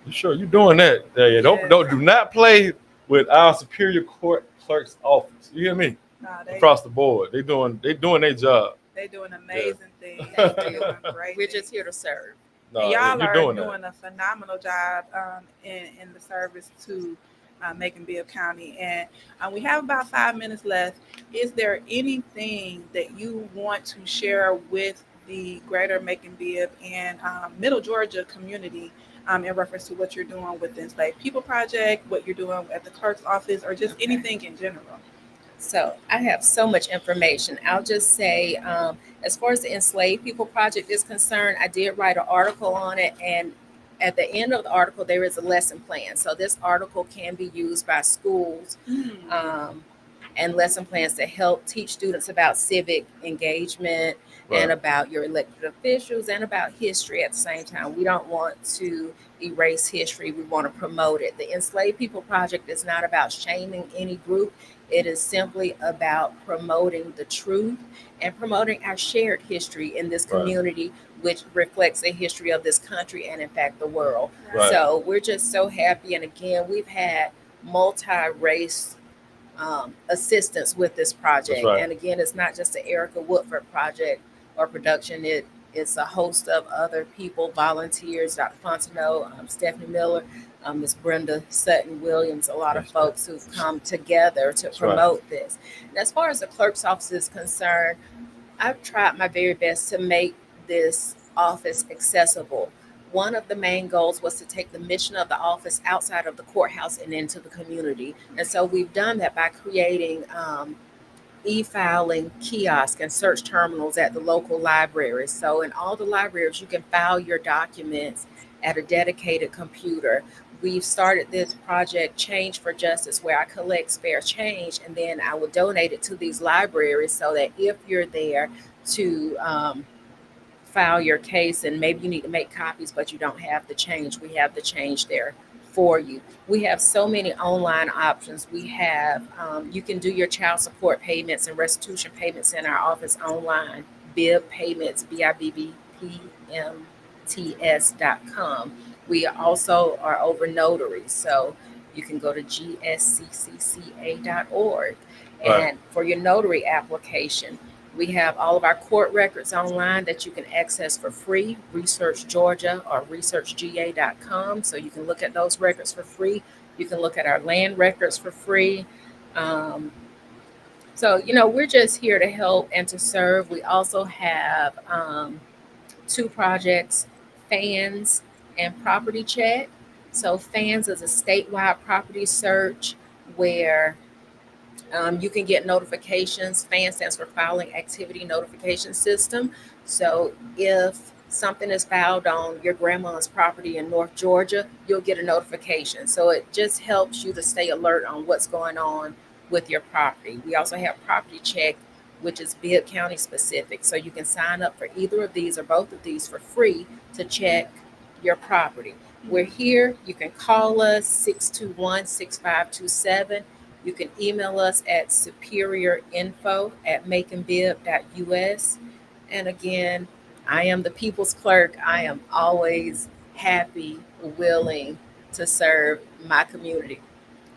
You sure you're doing that? Yeah. Do not play with our Superior Court clerk's office. You hear me? Across the board. They doing their job. They're doing amazing things. We're just here to serve. And y'all are doing a phenomenal job in the service to Macon-Bibb County. And we have about 5 minutes left. Is there anything that you want to share with the greater Macon-Bibb and Middle Georgia community in reference to what you're doing with the Enslaved People Project, what you're doing at the clerk's office, or just anything in general? So I have so much information. I'll just say, as far as the Enslaved People Project is concerned, I did write an article on it, and at the end of the article, there is a lesson plan. So this article can be used by schools and lesson plans to help teach students about civic engagement and about your elected officials and about history at the same time. We don't want to erase history. We want to promote it. The Enslaved People Project is not about shaming any group. It is simply about promoting the truth and promoting our shared history in this Right. community, which reflects the history of this country and, in fact, the world. Right. So we're just so happy. And again, we've had multi-race assistance with this project. right. And again, it's not just the Erica Woodford project or production. It's a host of other people, volunteers, Dr. Fontenot, Stephanie Miller, Ms. Brenda Sutton Williams, a lot of That's right. folks who've come together to That's right. promote this. And as far as the clerk's office is concerned, I've tried my very best to make this office accessible. One of the main goals was to take the mission of the office outside of the courthouse and into the community. And so we've done that by creating e-filing kiosks and search terminals at the local libraries. So in all the libraries, you can file your documents at a dedicated computer. We've started this project, Change for Justice, where I collect spare change and then I will donate it to these libraries so that if you're there to file your case and maybe you need to make copies, but you don't have the change, we have the change there for you. We have so many online options. We have, you can do your child support payments and restitution payments in our office online, BIB payments, BIBBPMTS.com. We also are over notaries, so you can go to gsccca.org. Right. And for your notary application, we have all of our court records online that you can access for free, Research Georgia or researchga.com. So you can look at those records for free. You can look at our land records for free. So, we're just here to help and to serve. We also have 2 projects, FANS and Property Check. So FANS is a statewide property search where you can get notifications. FAN stands for Filing Activity Notification System. So if something is filed on your grandma's property in North Georgia, you'll get a notification. So it just helps you to stay alert on what's going on with your property. We also have Property Check, which is Bibb County specific. So you can sign up for either of these or both of these for free to check your property. We're here. You can call us 621-6527. You can email us at superior.info@maconbib.us. And again, I am the people's clerk. I am always happy, willing to serve my community.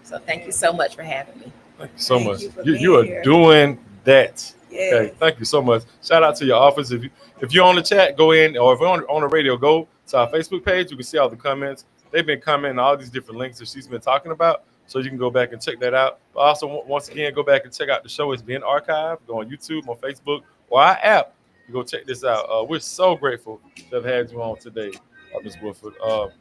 So thank you so much for having me. Thank you so Thank much. you for You being are here. doing that. Yes. Okay. Thank you so much. Shout out to your office. If you're on the chat, go in, or if you're on the radio, go to our Facebook page. You can see all the comments. They've been commenting all these different links that she's been talking about. So you can go back and check that out. But also, once again, go back and check out the show. It's being archived. Go on YouTube, on Facebook, or our app. You go check this out. We're so grateful to have had you on today, Ms. Woodford. And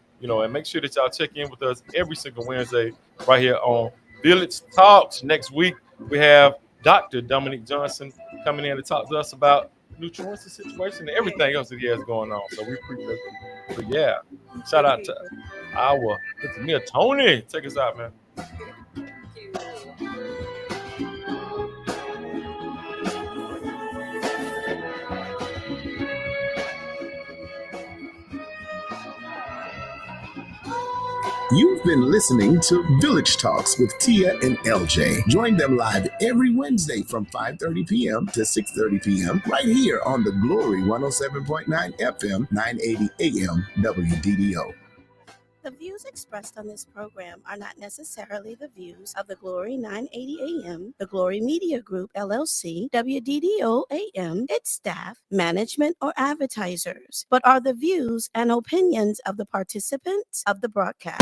make sure that y'all check in with us every single Wednesday right here on Village Talks. Next week, we have Dr. Dominique Johnson coming in to talk to us about New Truancy situation and everything else that he has going on. So we appreciate it. But yeah, shout out to our Mr. Tony. Take us out, man. You've been listening to Village Talks with Tia and LJ. Join them live every Wednesday from 5:30 p.m. to 6:30 p.m. right here on the Glory 107.9 FM, 980 AM, WDDO. The views expressed on this program are not necessarily the views of the Glory 980 AM, the Glory Media Group, LLC, WDDO AM, its staff, management, or advertisers, but are the views and opinions of the participants of the broadcast.